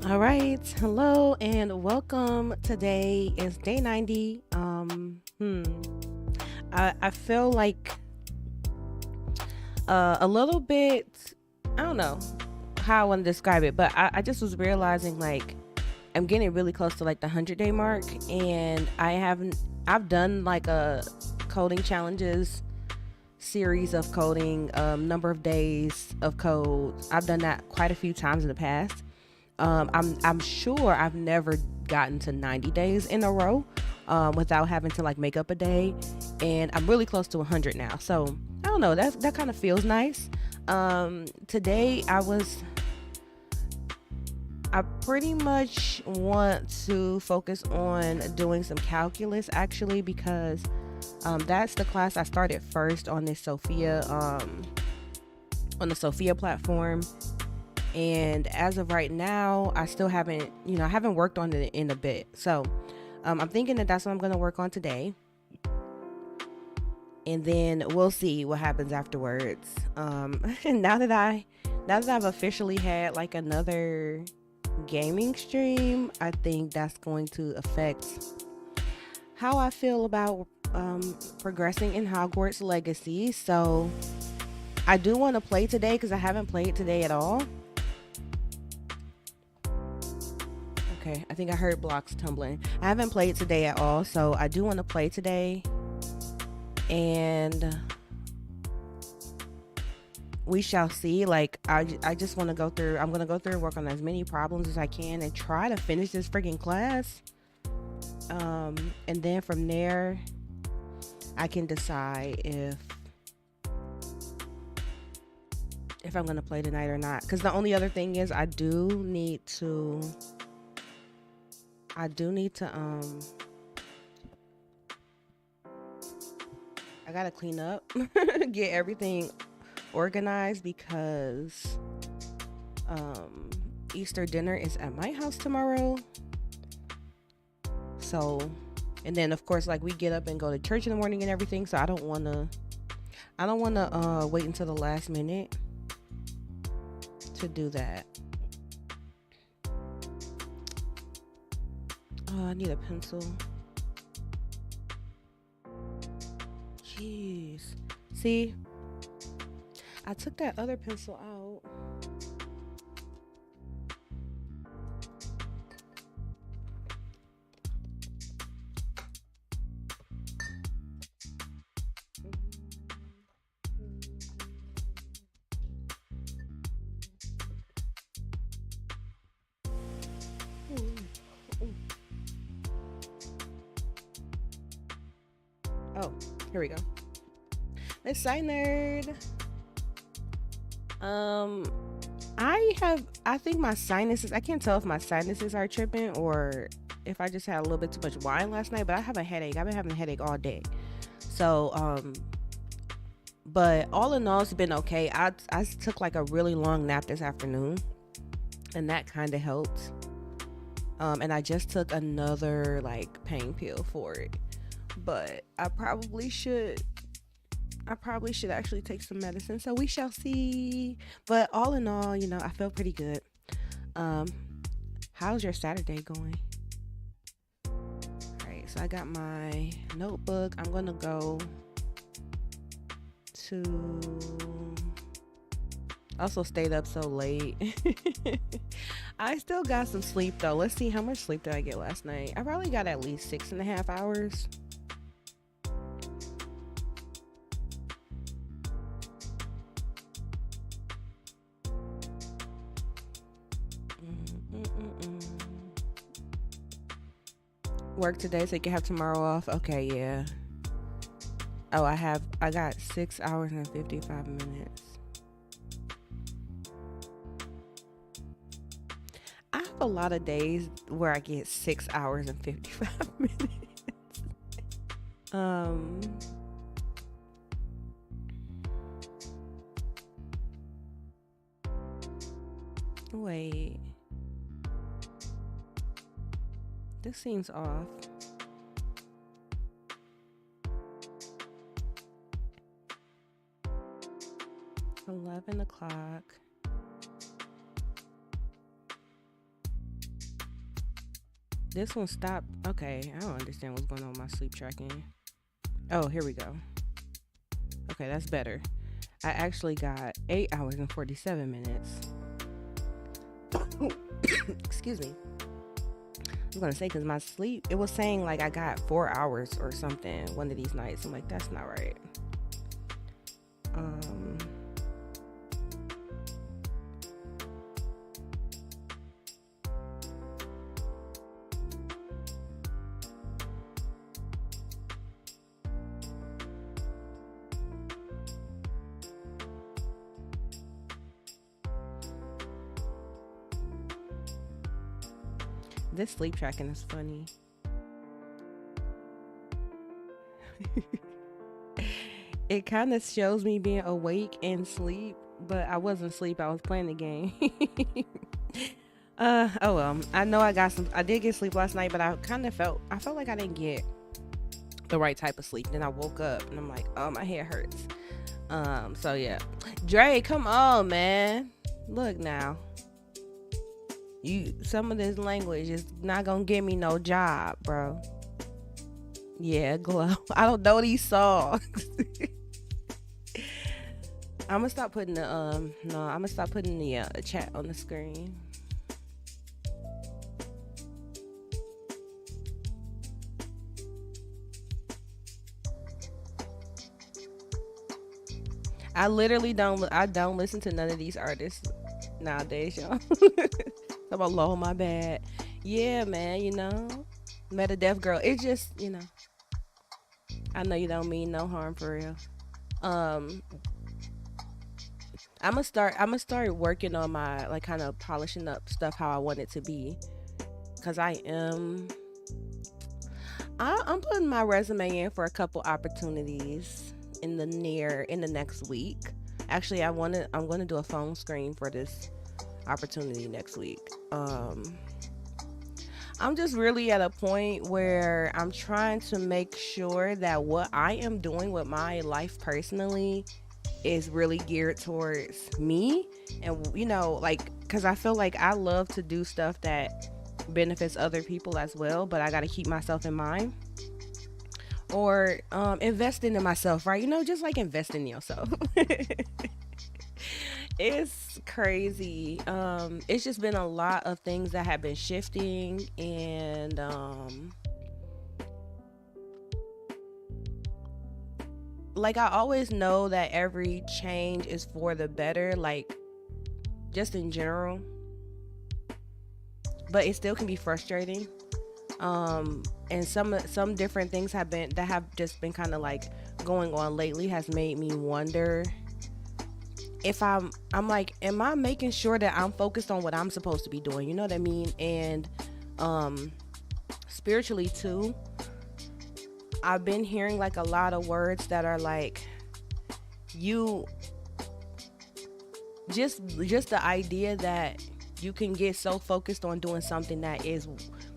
All right. Hello and welcome. Today is day 90. I feel like a little bit, I don't know how I want to describe it, but I just was realizing like I'm getting really close to like the 100-day mark, and I've done like a coding challenges series of coding, number of days of code. I've done that quite a few times in the past. I'm sure I've never gotten to 90 days in a row without having to like make up a day, and I'm really close to 100 now. So I don't know. That kind of feels nice. Today I pretty much want to focus on doing some calculus actually because that's the class I started first on this Sophia on the Sophia platform. And as of right now, I still haven't, I haven't worked on it in a bit. So I'm thinking that that's what I'm going to work on today. And then we'll see what happens afterwards. Now that I've officially had like another gaming stream, I think that's going to affect how I feel about progressing in Hogwarts Legacy. So I do want to play today because I haven't played today at all. Okay, I think I heard blocks tumbling. I haven't played today at all, so I do want to play today. And we shall see. Like, I just want to go through. I'm going to go through and work on as many problems as I can and try to finish this freaking class. And then from there, I can decide if I'm going to play tonight or not. Because the only other thing is I do need to I gotta clean up, get everything organized because Easter dinner is at my house tomorrow. So, and then of course, like we get up and go to church in the morning and everything. So I don't wanna wait until the last minute to do that. I need a pencil. Jeez. See? I took that other pencil out. Oh, here we go. Let's Sci Nerd. I think my sinuses, I can't tell if my sinuses are tripping or if I just had a little bit too much wine last night, but I have a headache. I've been having a headache all day. So, but all in all, it's been okay. I took like a really long nap this afternoon, and that kind of helped. And I just took another like pain pill for it, but I probably should actually take some medicine. So we shall see. But all in all, I feel pretty good. How's your Saturday going? All right, so I got my notebook. I'm gonna go to. Also stayed up so late. I still got some sleep though. Let's see, how much sleep did I get last night? I probably got at least 6.5 hours. Work today so you can have tomorrow off. Okay, yeah. Oh, I got 6 hours and 55 minutes. I have a lot of days where I get 6 hours and 55 minutes. Wait. This seems off. 11 o'clock. This one stopped. Okay, I don't understand what's going on with my sleep tracking. Oh, here we go. Okay, that's better. I actually got 8 hours and 47 minutes. Excuse me. I was gonna say, because my sleep, it was saying like I got 4 hours or something one of these nights. I'm like, that's not right. Um, this sleep tracking is funny. It kind of shows me being awake and sleep, but I wasn't asleep. I was playing the game. Oh well. I know I did get sleep last night, but I felt like I didn't get the right type of sleep. Then I woke up and I'm like, oh, my head hurts. So yeah. Dre, come on, man. Look now. Some of this language is not gonna give me no job, bro. Yeah, Glow. I don't know these songs. I'm gonna stop putting the chat on the screen. I don't listen to none of these artists nowadays, y'all. I'm about low, my bad. Yeah, man, met a deaf girl. It just, I know you don't mean no harm for real. Um, I'm gonna start working on my, like, kind of polishing up stuff how I want it to be, cause I'm putting my resume in for a couple opportunities in the next week. Actually, I'm gonna do a phone screen for this opportunity next week. I'm just really at a point where I'm trying to make sure that what I am doing with my life personally is really geared towards me. And, like, because I feel like I love to do stuff that benefits other people as well, but I got to keep myself in mind. Or investing in myself, right? Just like investing in yourself. It's crazy. It's just been a lot of things that have been shifting, and like, I always know that every change is for the better, like, just in general, but it still can be frustrating. And some different things have just been kind of like going on lately has made me wonder if I'm like, am I making sure that I'm focused on what I'm supposed to be doing? You know what I mean? And spiritually too, I've been hearing like a lot of words that are like, you just the idea that you can get so focused on doing something that is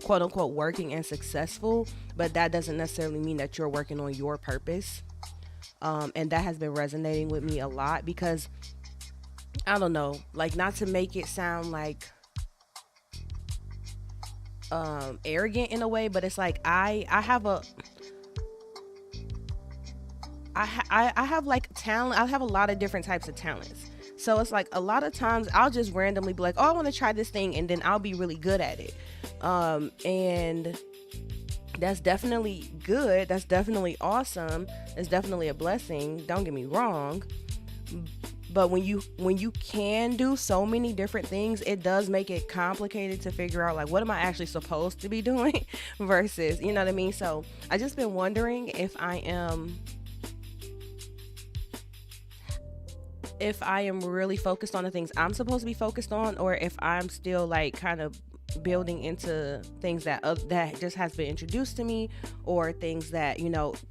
quote unquote working and successful, but that doesn't necessarily mean that you're working on your purpose. And that has been resonating with me a lot, because I don't know, like, not to make it sound like arrogant in a way, but it's like I have like talent. I have a lot of different types of talents. So it's like a lot of times I'll just randomly be like, oh, I want to try this thing, and then I'll be really good at it. And that's definitely good. That's definitely awesome. It's definitely a blessing. Don't get me wrong. But when you can do so many different things, it does make it complicated to figure out, like, what am I actually supposed to be doing versus, you know what I mean? So I just been wondering if I am really focused on the things I'm supposed to be focused on, or if I'm still like kind of building into things that just has been introduced to me, or things that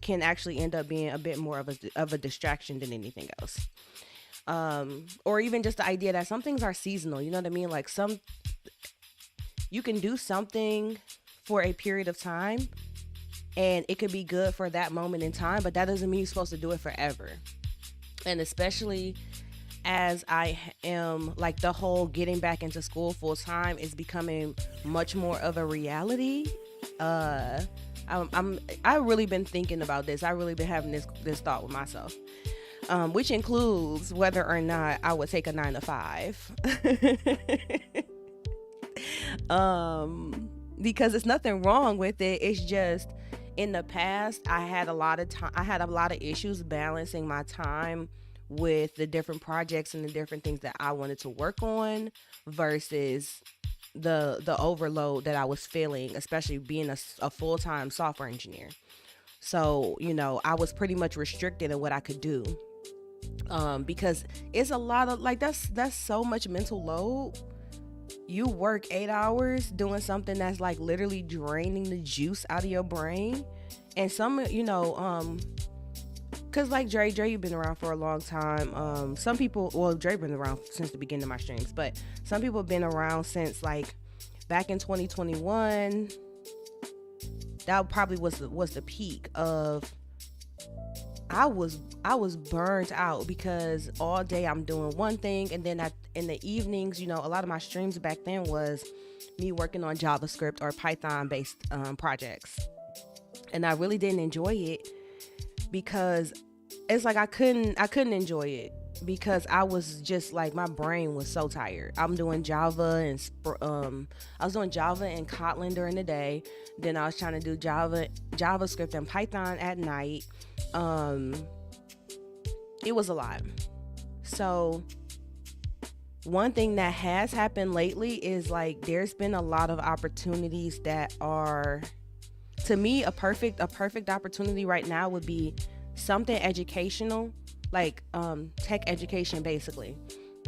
can actually end up being a bit more of a distraction than anything else. Or even just the idea that some things are seasonal. You know what I mean? Like, you can do something for a period of time, and it could be good for that moment in time, but that doesn't mean you're supposed to do it forever. And especially as I am like the whole getting back into school full time is becoming much more of a reality. Uh, I really been thinking about this. I really been having this thought with myself, which includes whether or not I would take a 9 to 5. Because it's nothing wrong with it. It's just in the past I had a lot of time. I had a lot of issues balancing my time with the different projects and the different things that I wanted to work on versus the overload that I was feeling, especially being a full-time software engineer. So, I was pretty much restricted in what I could do. Because it's a lot of like that's so much mental load. You work 8 hours doing something that's like literally draining the juice out of your brain. And cause like Dre, you've been around for a long time. Some people, well, Dre been around since the beginning of my streams, but some people have been around since like back in 2021. That probably was the peak of. I was burnt out because all day I'm doing one thing, and then in the evenings, a lot of my streams back then was me working on JavaScript or Python based projects, and I really didn't enjoy it because it's like I couldn't enjoy it because I was just like my brain was so tired. I'm doing Java and I was doing Java and Kotlin during the day, then I was trying to do JavaScript and Python at night. It was a lot. So one thing that has happened lately is like there's been a lot of opportunities that are, to me, a perfect opportunity right now would be something educational, like tech education basically.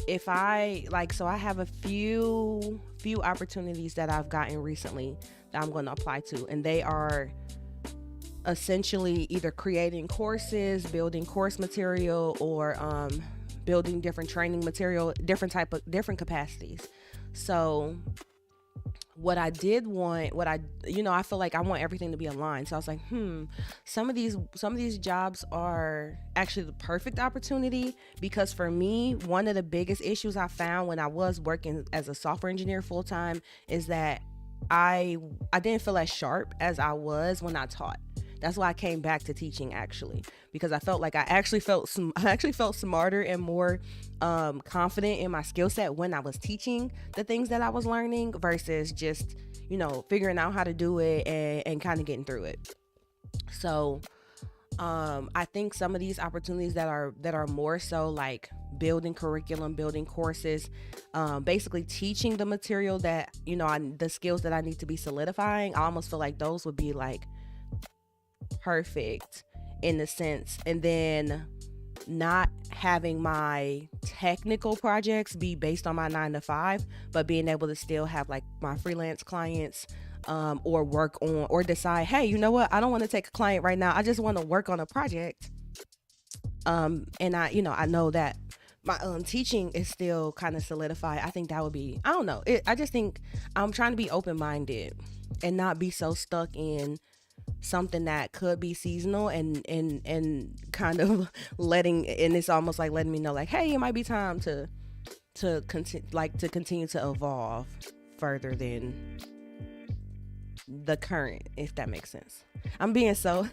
If I so I have a few opportunities that I've gotten recently that I'm going to apply to, and they are essentially either creating courses, building course material, or building different training material, different capacities. So what I did want, I feel like I want everything to be aligned. So I was like, some of these jobs are actually the perfect opportunity, because for me, one of the biggest issues I found when I was working as a software engineer full time is that I didn't feel as sharp as I was when I taught. That's why I came back to teaching, actually, because I felt like I actually felt smarter and more confident in my skill set when I was teaching the things that I was learning versus just, figuring out how to do it and kind of getting through it. So I think some of these opportunities that are more so like building curriculum, building courses, basically teaching the material that, the skills that I need to be solidifying, I almost feel like those would be like perfect in the sense, and then not having my technical projects be based on my 9 to 5, but being able to still have like my freelance clients, or work on, or decide, hey, you know what, I don't want to take a client right now, I just want to work on a project, and I know that my teaching is still kind of solidified. I think that would be, I don't know, I just think I'm trying to be open-minded and not be so stuck in something that could be seasonal and kind of and it's almost like letting me know like, hey, it might be time to continue to evolve further than the current, if that makes sense. I'm being so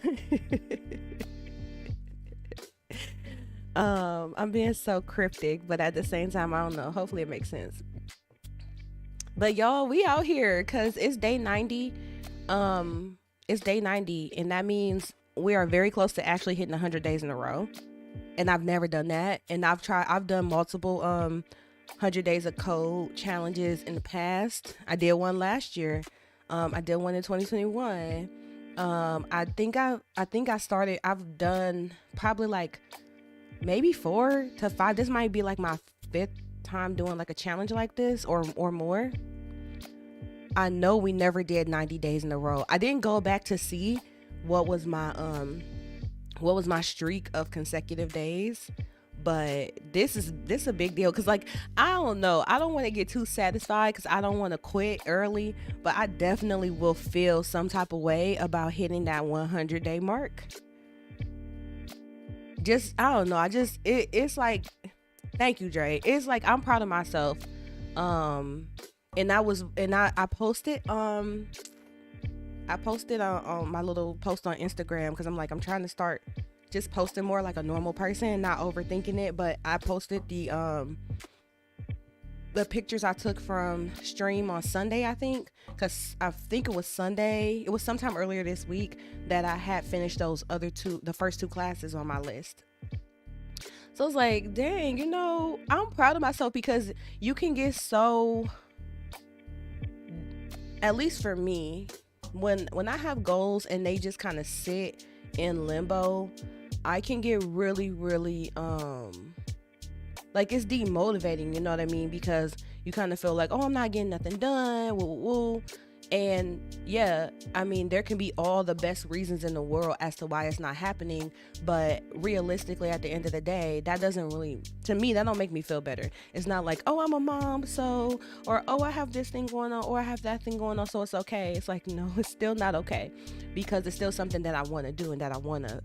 I'm being so cryptic, but at the same time, I don't know, hopefully it makes sense. But y'all, we out here because it's day 90. It's day 90, and that means we are very close to actually hitting 100 days in a row. And I've never done that. And I've done multiple 100 days of code challenges in the past. I did one last year. I did one in 2021. I think I've done probably like maybe 4 to 5. This might be like my 5th time doing like a challenge like this or more. I know we never did 90 days in a row. I didn't go back to see what was my streak of consecutive days, but this is a big deal because like I don't know, I don't want to get too satisfied because I don't want to quit early, but I definitely will feel some type of way about hitting that 100-day mark. Just I don't know, it's like Thank you, Dre. It's like I'm proud of myself. Um, and I posted on my little post on Instagram because I'm like I'm trying to start just posting more like a normal person, not overthinking it. But I posted the pictures I took from stream on Sunday, I think, because I think it was Sunday. It was sometime earlier this week that I had finished the first two classes on my list. So it's like, dang, I'm proud of myself because you can get so, at least for me, when I have goals and they just kind of sit in limbo, I can get really, really like it's demotivating, you know what I mean? Because you kind of feel like, oh, I'm not getting nothing done, woo, woo, woo. And yeah, I mean, there can be all the best reasons in the world as to why it's not happening, but realistically, at the end of the day, that doesn't really, to me, that don't make me feel better. It's not like, oh, I'm a mom, so, or oh, I have this thing going on, or I have that thing going on, so it's okay. It's like, no, it's still not okay, because it's still something that I want to do and that I want to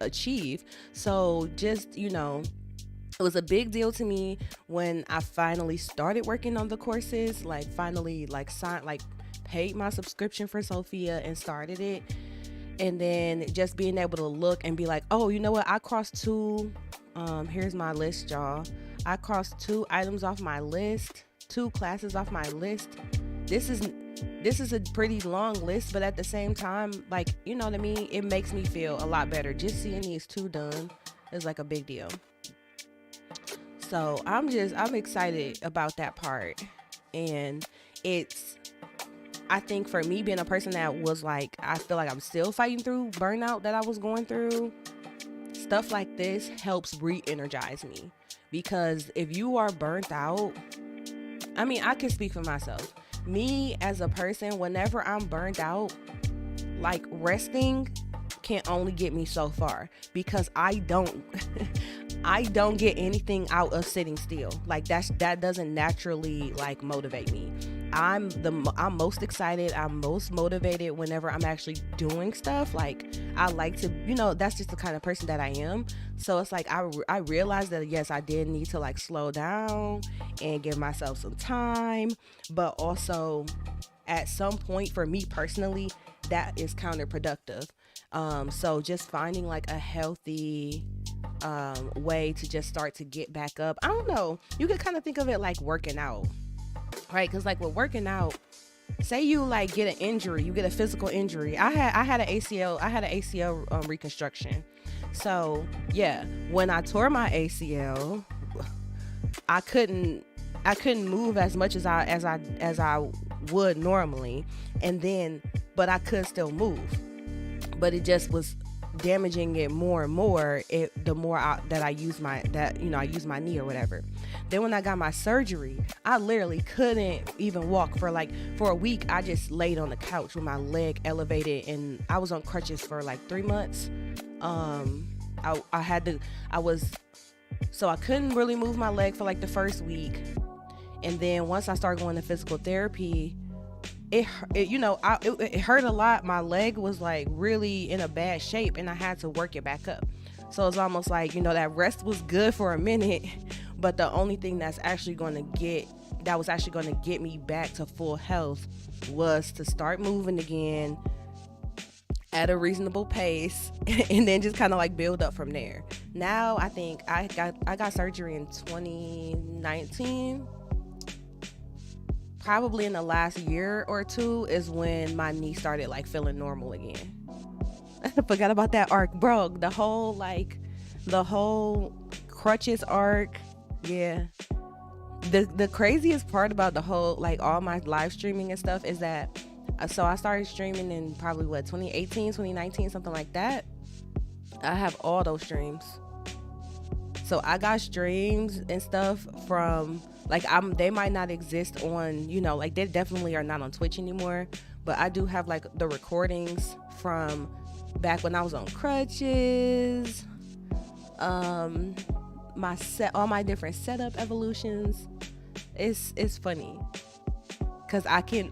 achieve. So just, it was a big deal to me when I finally started working on the courses, like finally paid my subscription for Sophia and started it. And then just being able to look and be like, oh, you know what? I crossed here's my list, y'all. I crossed 2 items off my list, 2 classes off my list. This is a pretty long list, but at the same time, like, you know what I mean? It makes me feel a lot better. Just seeing these 2 done is like a big deal. So I'm excited about that part. And I think for me being a person that was like, I feel like I'm still fighting through burnout that I was going through, stuff like this helps re-energize me. Because if you are burnt out, I mean, I can speak for myself. Me as a person, whenever I'm burnt out, like resting can only get me so far because I don't get anything out of sitting still. Like that doesn't naturally like motivate me. I'm most excited, I'm most motivated whenever I'm actually doing stuff. Like I like to, that's just the kind of person that I am. So it's like I realized that yes, I did need to like slow down and give myself some time, but also at some point for me personally, that is counterproductive. So just finding like a healthy way to just start to get back up. I don't know. You can kind of think of it like working out, right? Because like with working out, say you like get an injury, you get a physical injury. I had an ACL reconstruction. So yeah, when I tore my ACL, I couldn't move as much as I would normally, but I could still move. But it just was damaging it more and more the more that I use my knee or whatever. Then when I got my surgery, I literally couldn't even walk for a week. I just laid on the couch with my leg elevated, and I was on crutches for like 3 months. So I couldn't really move my leg for like the first week, and then once I started going to physical therapy, it hurt a lot. My leg was like really in a bad shape and I had to work it back up. So it's almost like, that rest was good for a minute, but the only thing that was actually going to get me back to full health was to start moving again at a reasonable pace and then just kind of like build up from there. Now I think I got surgery in 2019. Probably in the last year or 2 is when my knee started like feeling normal again. I forgot about that arc, bro. The whole crutches arc. Yeah. The craziest part about the whole, like all my live streaming and stuff is that, so I started streaming in probably 2018, 2019, something like that. I have all those streams. So I got streams and stuff from they might not exist on, they definitely are not on Twitch anymore, but I do have like the recordings from back when I was on crutches, all my different setup evolutions. It's funny because I can,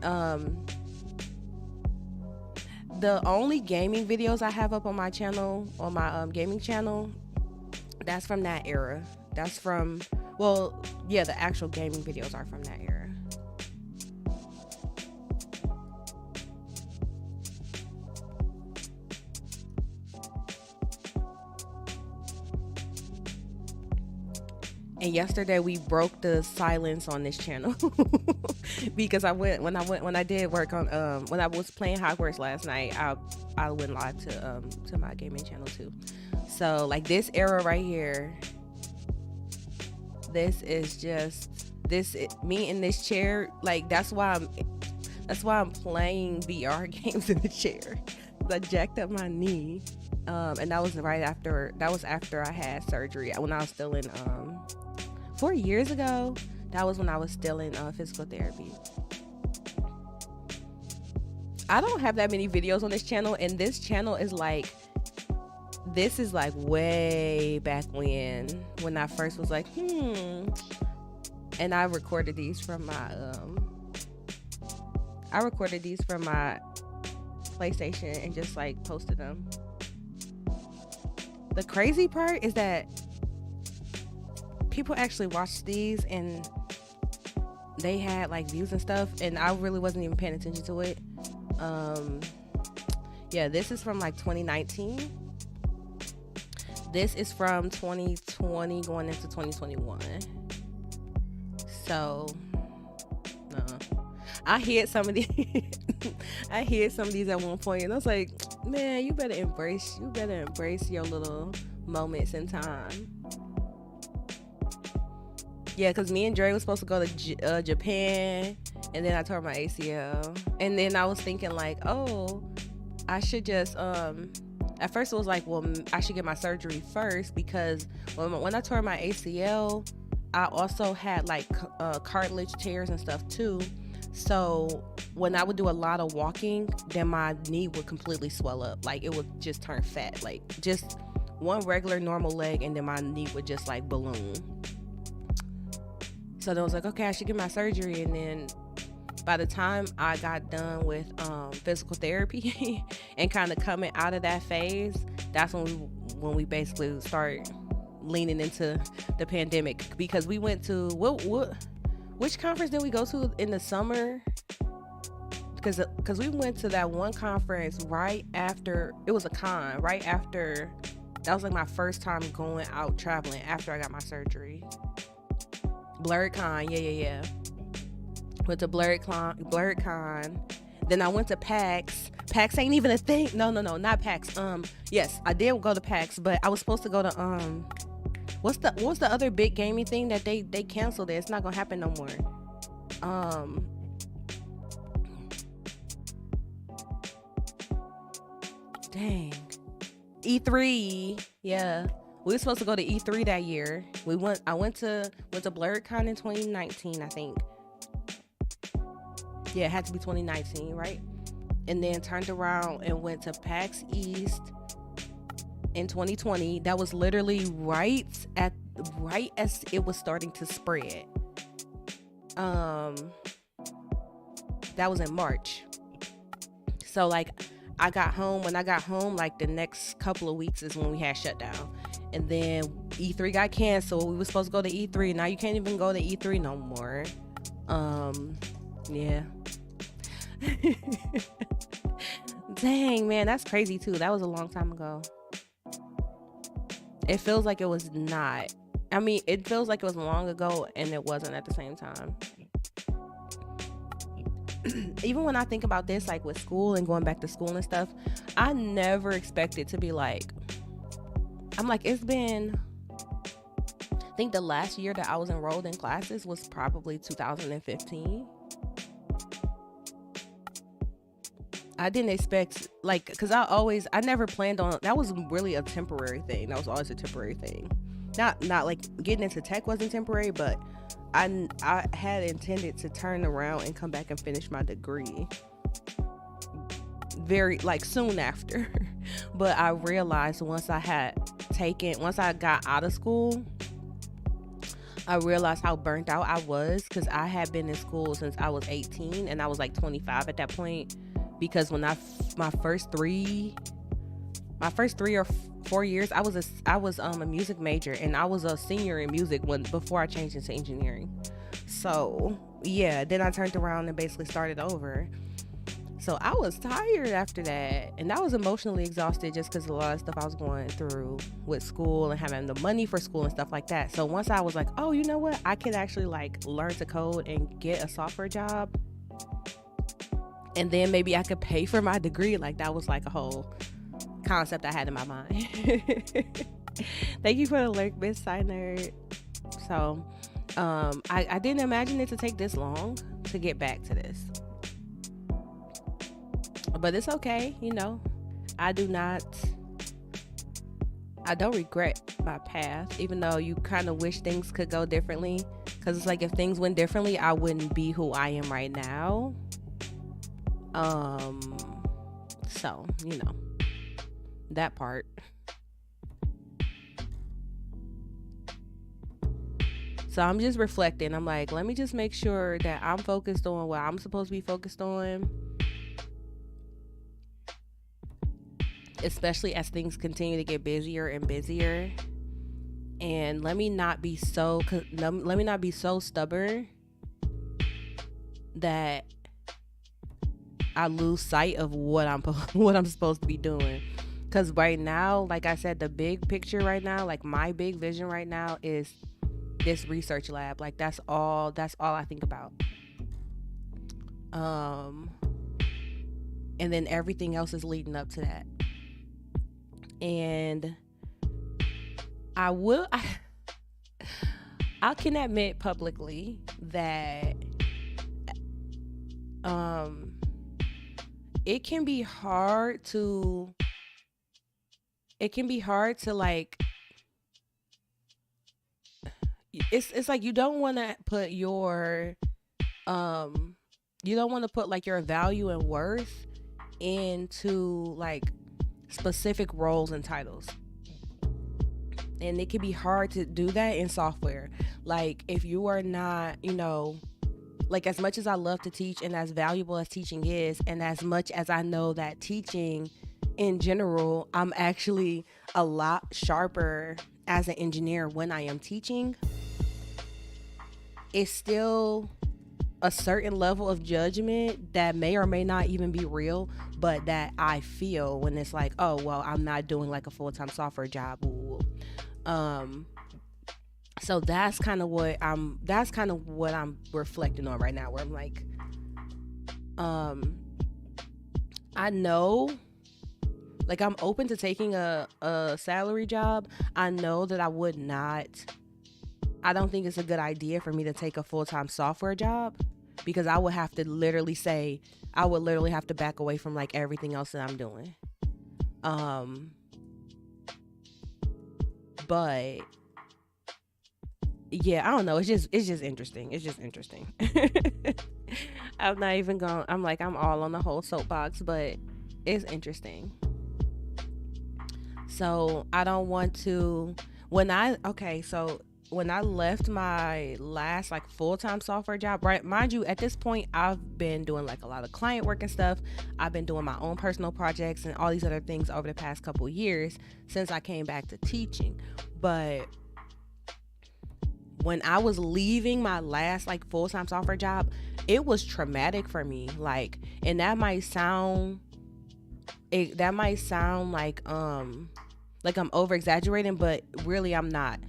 the only gaming videos I have up on my channel, on my gaming channel, That's from that era. That's from, well, yeah, the actual gaming videos are from that era. And yesterday we broke the silence on this channel because when I did work on when I was playing Hogwarts last night, I went live to my gaming channel too. So like this era right here, this is just me in this chair. Like that's why I'm playing VR games in the chair. I jacked up my knee, and that was after I had surgery when I was still in 4 years ago. That was when I was still in physical therapy. I don't have that many videos on this channel, and this channel is like, this is like way back when I first was like, and I recorded these from my PlayStation and just like posted them. The crazy part is that people actually watched these and they had like views and stuff, and I really wasn't even paying attention to it. Yeah, this is from like 2019. This is from 2020 going into 2021. So I hid some of these at one point, and I was like, man, you better embrace your little moments in time. Yeah, because me and Dre was supposed to go to Japan, and then I tore my ACL. And then I was thinking like, oh, I should just, at first it was like, well, I should get my surgery first, because when I tore my ACL, I also had like cartilage tears and stuff too. So when I would do a lot of walking, then my knee would completely swell up. Like it would just turn fat, like just one regular normal leg, and then my knee would just like balloon. So then I was like, okay, I should get my surgery. And then by the time I got done with physical therapy and kind of coming out of that phase, that's when we basically start leaning into the pandemic, because we went to which conference did we go to in the summer? Because we went to that one conference right after, it was a con right after, that was like my first time going out traveling after I got my surgery. BlurredCon, yeah. Went to BlurredCon. Then I went to PAX. PAX ain't even a thing. No, not PAX. Yes, I did go to PAX, but I was supposed to go to what's the other big gaming thing that they canceled it? It's not gonna happen no more. Dang. E3. Yeah. We were supposed to go to E3 that year. I went to BlurredCon in 2019, I think. Yeah, it had to be 2019, right? And then turned around and went to PAX East in 2020. That was literally right as it was starting to spread. That was in March. So like when I got home, like the next couple of weeks is when we had shutdown. And then E3 got canceled. We were supposed to go to E3. Now you can't even go to E3 no more. Yeah. Dang, man, that's crazy too. That was a long time ago. It feels like it was not. I mean, it feels like it was long ago, and it wasn't at the same time. Even when I think about this, like with school and going back to school and stuff, I never expected to be like, I'm like, it's been, I think the last year that I was enrolled in classes was probably 2015. I didn't expect, like, because I never planned on, that was really a temporary thing. That was always a temporary thing. Not like getting into tech wasn't temporary, but I had intended to turn around and come back and finish my degree very like soon after. But I realized once I got out of school, I realized how burnt out I was, because I had been in school since I was 18 and I was like 25 at that point. Because when my first three my first 3 or 4 years, I was a music major, and I was a senior in music when before I changed into engineering. So yeah, then I turned around and basically started over. So I was tired after that, and I was emotionally exhausted just because a lot of stuff I was going through with school and having the money for school and stuff like that. So once I was like, oh, you know what, I could actually like learn to code and get a software job, and then maybe I could pay for my degree. Like that was like a whole concept I had in my mind. Thank you for the alert, Miss Side Nerd. So I didn't imagine it to take this long to get back to this, but it's okay. I don't regret my path, even though you kind of wish things could go differently, because it's like if things went differently, I wouldn't be who I am right now. So that part. So I'm just reflecting. I'm like, let me just make sure that I'm focused on what I'm supposed to be focused on, especially as things continue to get busier and busier. And let me not be so stubborn that I lose sight of what I'm supposed to be doing. Because right now, like I said, the big picture right now, like my big vision right now is this research lab. Like that's all I think about. And then everything else is leading up to that. And I can admit publicly that it can be hard to like, it's like you don't want to put your like your value and worth into like specific roles and titles. And it can be hard to do that in software. Like if you are not, like as much as I love to teach and as valuable as teaching is, and as much as I know that teaching in general, I'm actually a lot sharper as an engineer when I am teaching, it's still a certain level of judgment that may or may not even be real, but that I feel when it's like, oh, well, I'm not doing like a full-time software job. So that's kind of what I'm reflecting on right now, where I'm like, I know, like I'm open to taking a salary job. I know that I don't think it's a good idea for me to take a full-time software job, because I would have to literally have to back away from like everything else that I'm doing. But yeah, I don't know. It's just interesting. It's just interesting. I'm not even going. I'm all on the whole soapbox, but it's interesting. So I don't want to. When I left my last like full-time software job, right? Mind you, at this point, I've been doing like a lot of client work and stuff. I've been doing my own personal projects and all these other things over the past couple years since I came back to teaching. But when I was leaving my last like full-time software job, it was traumatic for me. Like, and that might sound like I'm over exaggerating, but really I'm not.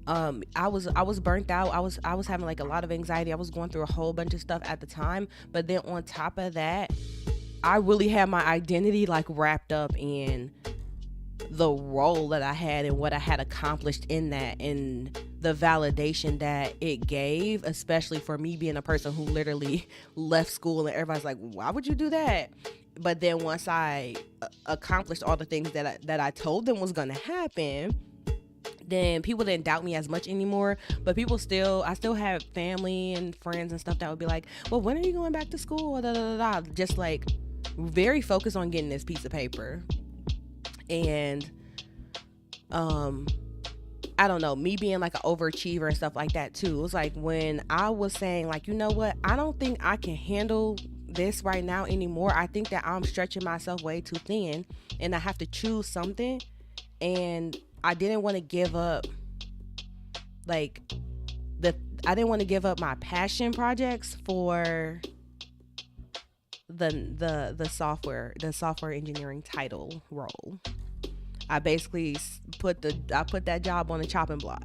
I was burnt out. I was having like a lot of anxiety. I was going through a whole bunch of stuff at the time. But then on top of that, I really had my identity like wrapped up in the role that I had and what I had accomplished in that, and the validation that it gave, especially for me being a person who literally left school and everybody's like, why would you do that? But then once I accomplished all the things that I told them was going to happen, then people didn't doubt me as much anymore. But I still have family and friends and stuff that would be like, well, when are you going back to school? Just like very focused on getting this piece of paper. And I don't know, me being like an overachiever and stuff like that too. It was like when I was saying like, you know what, I don't think I can handle this right now anymore. I think that I'm stretching myself way too thin, and I have to choose something. And I didn't want to give up, like, the I didn't want to give up my passion projects for the software engineering title role. I basically put that job on the chopping block.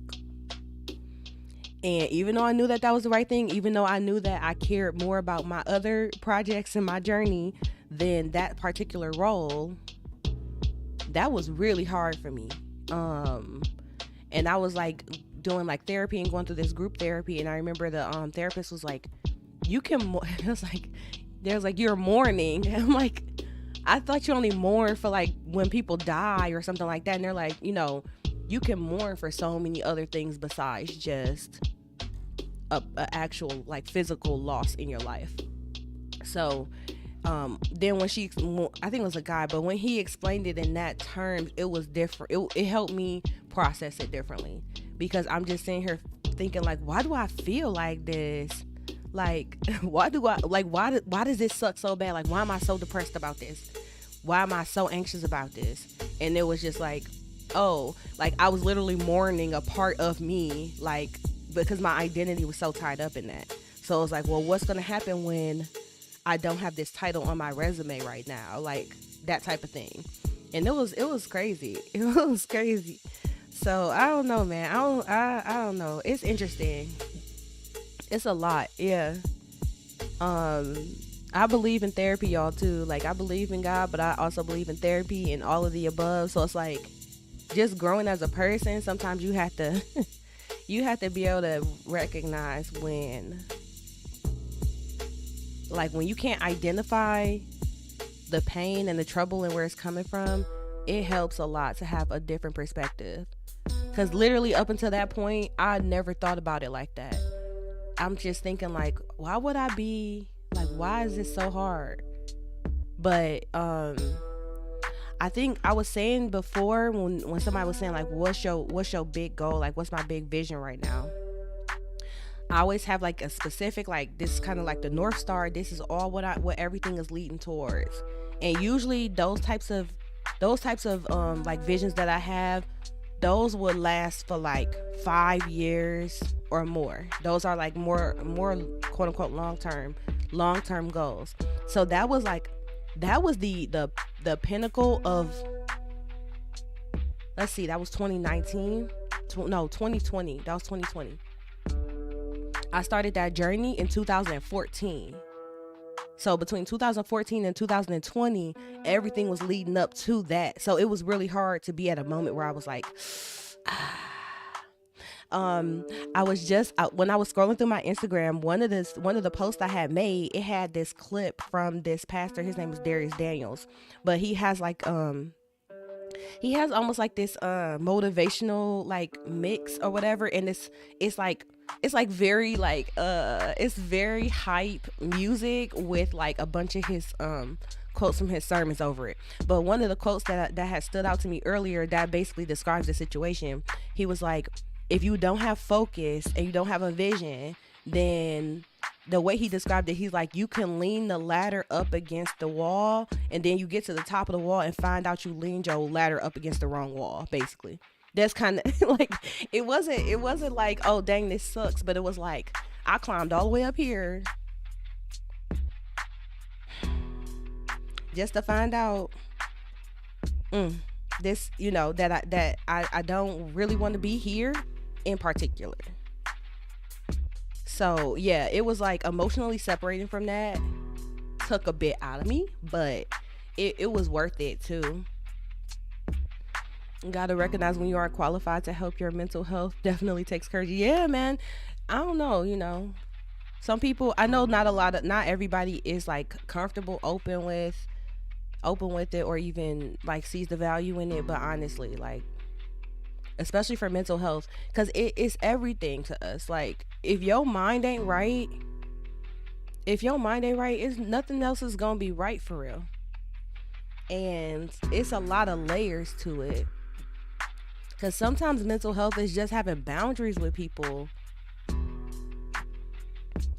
And even though I knew that that was the right thing, even though I knew that I cared more about my other projects and my journey than that particular role, that was really hard for me. And I was like doing like therapy and going through this group therapy, and I remember the therapist was like, "You can," it was like, "There's like you're mourning." And I'm like, I thought you only mourn for like when people die or something like that. And they're like, you can mourn for so many other things besides just a actual like physical loss in your life. So then when I think it was a guy, but when he explained it in that terms, it was different. It helped me process it differently, because I'm just sitting here thinking like, why do I feel like this? Like, why does this suck so bad? Like, why am I so depressed about this? Why am I so anxious about this? And it was just like, oh, like I was literally mourning a part of me, like, because my identity was so tied up in that. So it was like, well, what's going to happen when I don't have this title on my resume right now? Like that type of thing. And it was crazy. It was crazy. So I don't know, man. I don't know. It's interesting. It's a lot. Yeah. I believe in therapy, y'all, too. Like, I believe in God, but I also believe in therapy and all of the above. So it's like, just growing as a person, sometimes you have to you have to be able to recognize when you can't identify the pain and the trouble and where it's coming from. It helps a lot to have a different perspective, because literally up until that point, I never thought about it like that. I'm just thinking like, why would I be like, why is this so hard? But I think I was saying before, when somebody was saying like, what's your big goal? Like, what's my big vision right now? I always have like a specific, like, this is kind of like the North Star. This is all what everything is leading towards. And usually those types of like visions that I have, those would last for like 5 years or more. Those are like more quote unquote long term goals. So that was the pinnacle of, let's see, that was 2019. No, 2020. That was 2020. I started that journey in 2014. So between 2014 and 2020, everything was leading up to that. So it was really hard to be at a moment where I was like, I was just when I was scrolling through my Instagram, one of the posts I had made, it had this clip from this pastor. His name is Darius Daniels, but he has like he has almost like this motivational like mix or whatever, and it's like very like it's very hype music with like a bunch of his quotes from his sermons over it. But one of the quotes that had stood out to me earlier, that basically describes the situation. He was like, if you don't have focus and you don't have a vision, then the way he described it, he's like, you can lean the ladder up against the wall, and then you get to the top of the wall and find out you leaned your ladder up against the wrong wall, basically. That's kind of like, it wasn't like, oh dang, this sucks, but it was like, I climbed all the way up here just to find out this, that I don't really want to be here in particular. So yeah, it was like emotionally separating from that took a bit out of me, but it was worth it too. You gotta recognize when you aren't qualified to help your mental health. Definitely takes courage. Yeah, man. I don't know, some people, I know not everybody is like comfortable open with it, or even like sees the value in it. But honestly, like, especially for mental health, because it's everything to us. Like, if your mind ain't right, it's nothing else is gonna be right for real. And it's a lot of layers to it, because sometimes mental health is just having boundaries with people.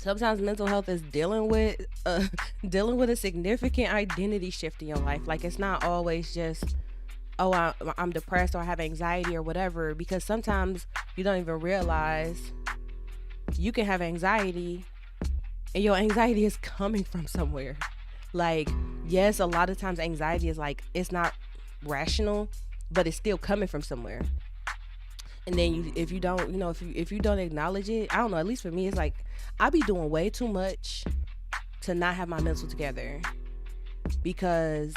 Sometimes mental health is dealing with dealing with a significant identity shift in your life. Like, it's not always just, oh, I'm depressed or I have anxiety or whatever, because sometimes you don't even realize you can have anxiety and your anxiety is coming from somewhere. Like, yes, a lot of times anxiety is like, it's not rational, but it's still coming from somewhere. And then if you don't, if you don't acknowledge it, I don't know, at least for me, it's like I be doing way too much to not have my mental together, because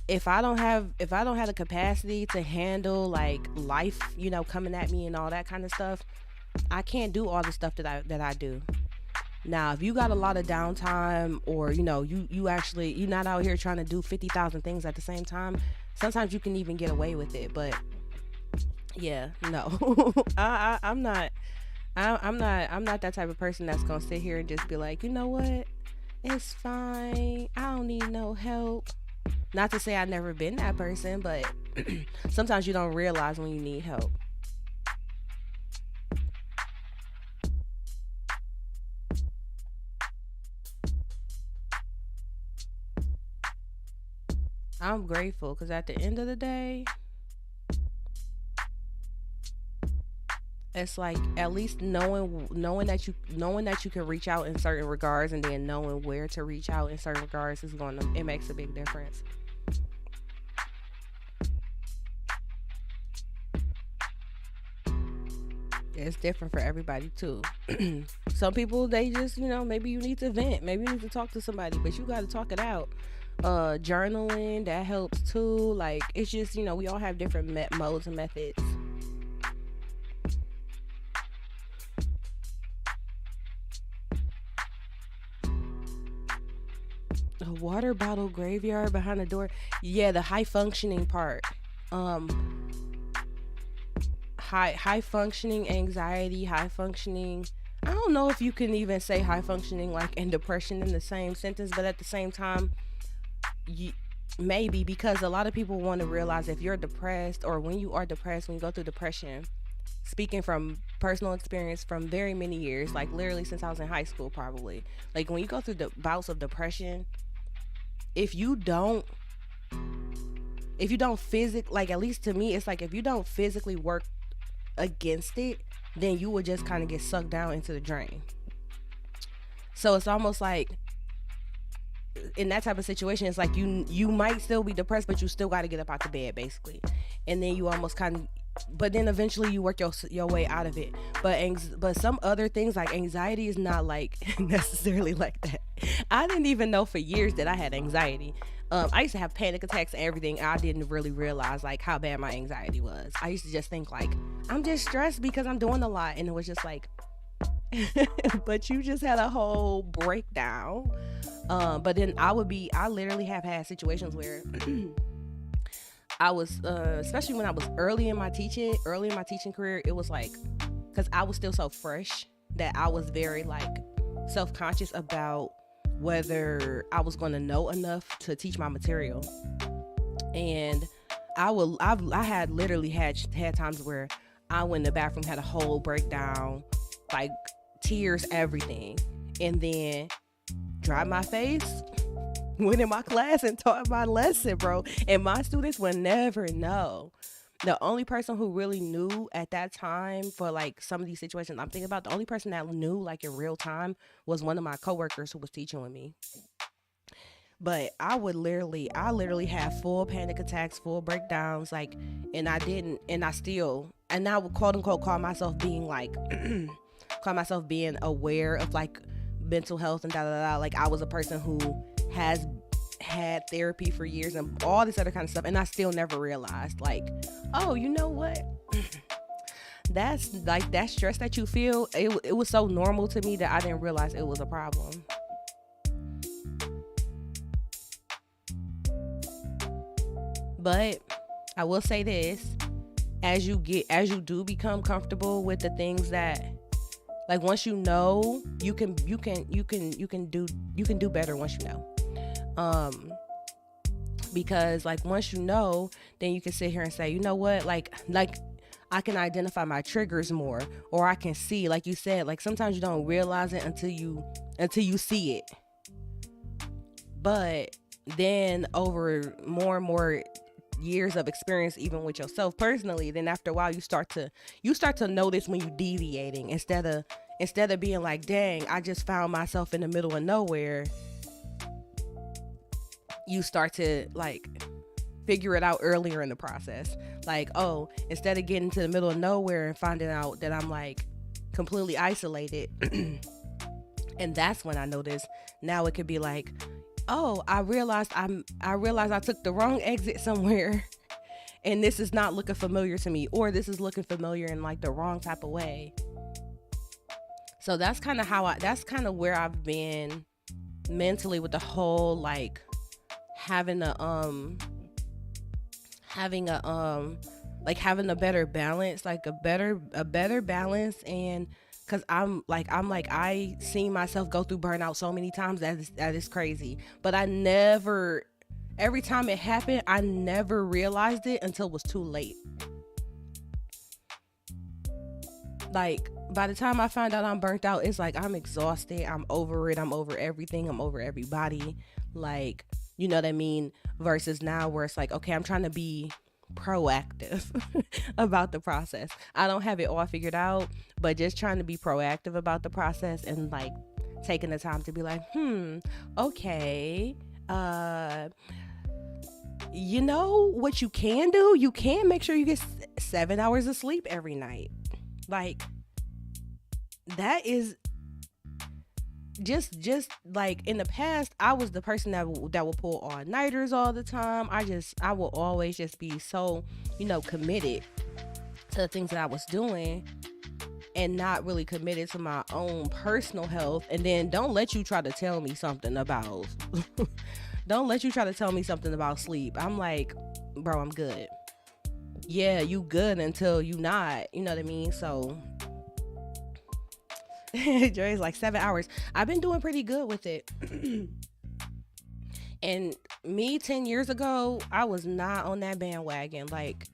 if I don't have the capacity to handle like life, coming at me and all that kind of stuff, I can't do all the stuff that I do. Now, if you got a lot of downtime, or you actually, you're not out here trying to do 50,000 things at the same time, sometimes you can even get away with it. But yeah, no, I'm not. I'm not that type of person that's gonna sit here and just be like, you know what, it's fine. I don't need no help. Not to say I've never been that person, but sometimes you don't realize when you need help. I'm grateful because at the end of the day, it's like at least knowing that you can reach out in certain regards, and then knowing where to reach out in certain regards is going to, it makes a big difference. It's different for everybody too. Some people, they just, maybe you need to vent, maybe you need to talk to somebody, but you got to talk it out. Journaling, that helps too. Like, it's just, we all have different modes and methods. A water bottle graveyard behind the door. Yeah, the high functioning part. Um, high functioning anxiety, high functioning. I don't know if you can even say high functioning like and depression in the same sentence, but at the same time, you, maybe, because a lot of people want to realize if you're depressed, or when you are depressed, when you go through depression. Speaking from personal experience from very many years, like literally since I was in high school, probably. Like, when you go through the bouts of depression, if you don't like, at least to me, it's like if you don't physically work against it, then you will just kind of get sucked down into the drain. So it's almost like in that type of situation, it's like you might still be depressed, but you still got to get up out the bed, basically. And then you almost kind of, but then eventually you work your way out of it. But some other things like anxiety is not like necessarily like that. I didn't even know for years that I had anxiety. I used to have panic attacks and everything. I didn't really realize like how bad my anxiety was. I used to just think like, I'm just stressed because I'm doing a lot, and it was just like, but you just had a whole breakdown. But then I literally have had situations where I was, especially when I was early in my teaching career, it was like, because I was still so fresh that I was very like self-conscious about whether I was going to know enough to teach my material. And I had literally had times where I went in the bathroom, had a whole breakdown, like tears, everything, and then dried my face, went in my class and taught my lesson, bro. And my students would never know. The only person who really knew at that time for like some of these situations I'm thinking about, the only person that knew like in real time was one of my coworkers who was teaching with me. But I literally have full panic attacks, full breakdowns, like, and I would quote unquote call myself being like, call myself being aware of like mental health and da da da. Like, I was a person who has had therapy for years and all this other kind of stuff, and I still never realized like, oh, you know what? That's like that stress that you feel. It was so normal to me that I didn't realize it was a problem. But I will say this: as you do become comfortable with the things that, like, once you know, you can do better once you know. Because like once you know, then you can sit here and say, you know what, like I can identify my triggers more, or I can see, like you said, like sometimes you don't realize it until you see it. But then over more and more years of experience, even with yourself personally, then after a while you start to notice when you deviating, instead of being like, dang, I just found myself in the middle of nowhere. You start to like figure it out earlier in the process. Like, oh, instead of getting to the middle of nowhere and finding out that I'm like completely isolated. And that's when I noticed. Now it could be like, oh, I realized I took the wrong exit somewhere and this is not looking familiar to me, or this is looking familiar in like the wrong type of way. So that's kind of where I've been mentally with the whole like having a better balance, like a better balance. And cause I seen myself go through burnout so many times that is crazy. But every time it happened, I never realized it until it was too late. Like by the time I find out I'm burnt out, it's like I'm exhausted, I'm over it, I'm over everything, I'm over everybody. Like, you know what I mean? Versus now where it's like, okay, I'm trying to be proactive about the process. I don't have it all figured out, but just trying to be proactive about the process and like taking the time to be like, okay, you know what you can do? You can make sure you get 7 hours of sleep every night. Like that is just like in the past, I was the person that will pull all-nighters all the time. I will always just be so, committed to the things that I was doing and not really committed to my own personal health. And then don't let you try to tell me something about sleep. I'm like, bro, I'm good. Yeah, you good until you not, you know what I mean? So Dre's like 7 hours. I've been doing pretty good with it. And me 10 years ago, I was not on that bandwagon. Like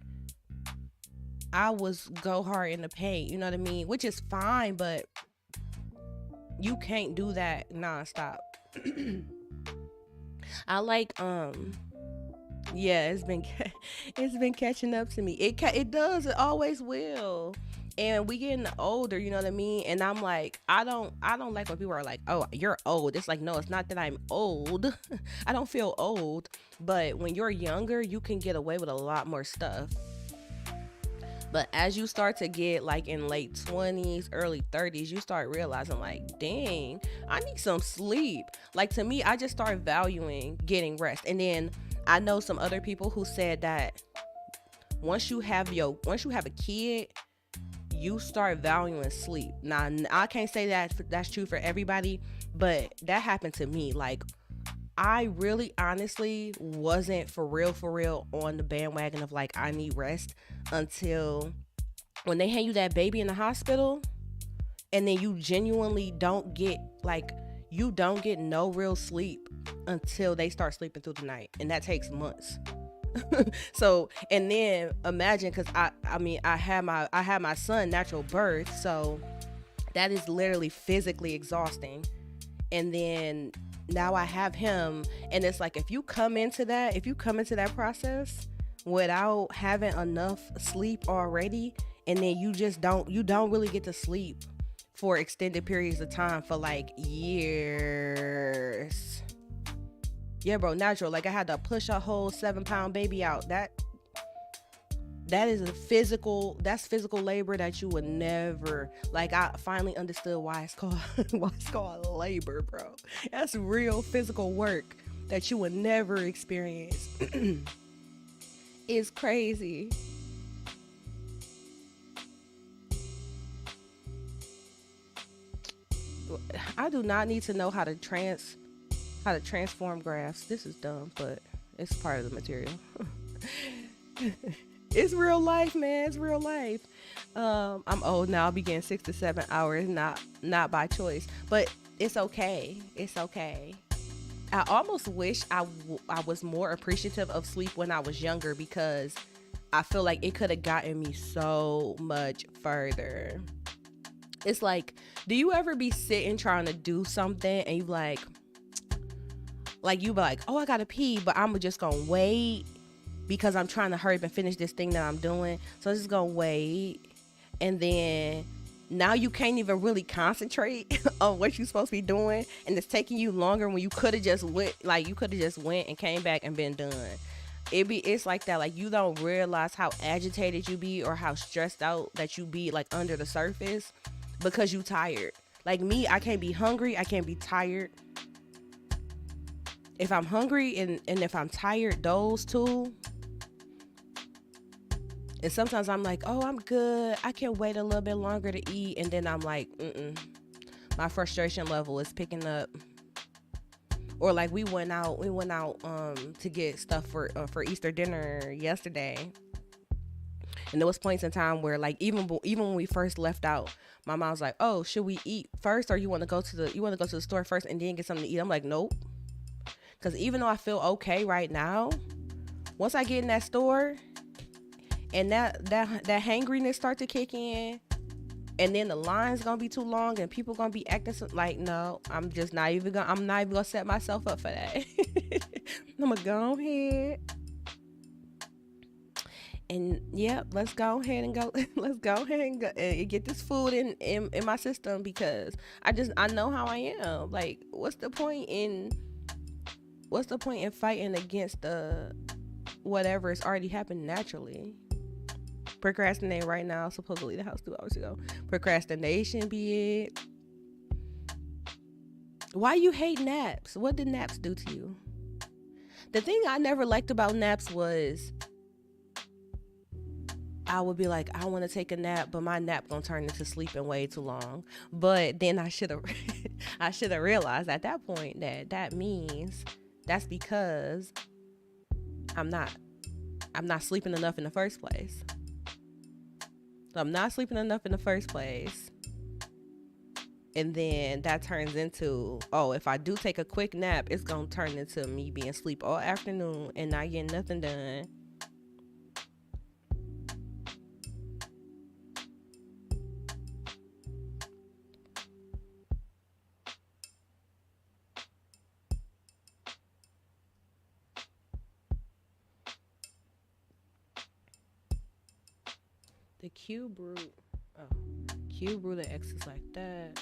I was go hard in the paint, you know what I mean? Which is fine, but you can't do that nonstop. I like, yeah, it's been catching up to me. It does, it always will. And we getting older, you know what I mean? And I'm like, I don't like when people are like, oh, you're old. It's like, no, it's not that I'm old. I don't feel old. But when you're younger, you can get away with a lot more stuff. But as you start to get like in late 20s, early 30s, you start realizing like, dang, I need some sleep. Like to me, I just started valuing getting rest. And then I know some other people who said that once you have a kid, you start valuing sleep. Now, I can't say that that's true for everybody, but that happened to me. Like, I really honestly wasn't for real on the bandwagon of like, I need rest until when they hand you that baby in the hospital and then you genuinely don't get no real sleep until they start sleeping through the night. And that takes months. So, and then imagine, cause I had my son natural birth. So that is literally physically exhausting. And then now I have him, and it's like, if you come into that process without having enough sleep already, and then you don't really get to sleep for extended periods of time for like years. Yeah, bro, natural. Like I had to push a whole 7-pound baby out. That is physical labor that you would never, like, I finally understood why it's called labor, bro. That's real physical work that you would never experience. It's crazy. I do not need to know how to transform graphs. This is dumb, but it's part of the material. It's real life, man. It's real life. I'm old now. I'll be getting 6 to 7 hours, not by choice, but it's okay. It's okay. I almost wish I was more appreciative of sleep when I was younger, because I feel like it could have gotten me so much further. It's like, do you ever be sitting trying to do something and you be like, oh, I gotta pee, but I'm just gonna wait because I'm trying to hurry up and finish this thing that I'm doing. So I'm just gonna wait, and then now you can't even really concentrate on what you're supposed to be doing, and it's taking you longer when you could have just went. Like, you could have just went and came back and been done. It's like that. Like, you don't realize how agitated you be or how stressed out that you be, like, under the surface, because you tired. Like me, I can't be hungry, I can't be tired. If I'm hungry and if I'm tired, those two. And sometimes I'm like, oh, I'm good, I can wait a little bit longer to eat. And then I'm like, my frustration level is picking up. Or like we went out to get stuff for Easter dinner yesterday. And there was points in time where, like, even when we first left out, my mom was like, oh, should we eat first, or you want to go to the store first and then get something to eat? I'm like, nope. Because even though I feel okay right now, once I get in that store and that hangriness start to kick in, and then the line's gonna be too long and people gonna be acting like, no, I'm not even gonna set myself up for that. I'm gonna go ahead and let's go ahead and get this food in my system, because I know how I am. Like, what's the point in fighting against the whatever is already happened naturally? Procrastinating right now, supposed to leave the house 2 hours ago. Procrastination be it. Why you hate naps? What did naps do to you? The thing I never liked about naps was I would be like, I want to take a nap, but my nap gonna turn into sleeping way too long. But then I should have realized at that point that means that's because I'm not sleeping enough in the first place. So I'm not sleeping enough in the first place. And then that turns into, oh, if I do take a quick nap, it's going to turn into me being asleep all afternoon and not getting nothing done. The cube root of X is like that.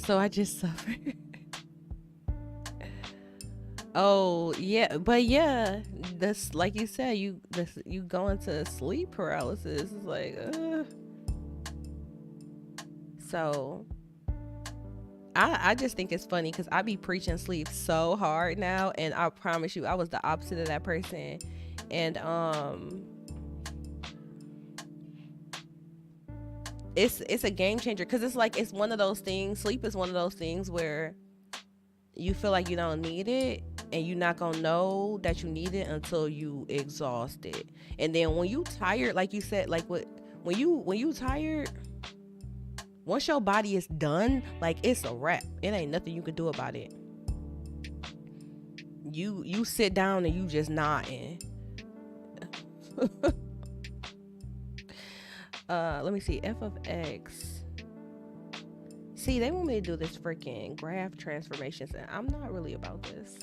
So I just suffer. Oh yeah, but yeah, that's like you said. You go into sleep paralysis. It's like, so I just think it's funny because I be preaching sleep so hard now, and I promise you, I was the opposite of that person, and it's a game changer, because it's one of those things. Sleep is one of those things where you feel like you don't need it, and you're not gonna know that you need it until you exhaust it. And then when you tired, like you said, like when you tired, once your body is done, like, it's a wrap. It ain't nothing you can do about it. You sit down and you just nodding. Let me see. F of X. See, they want me to do this freaking graph transformations, and I'm not really about this.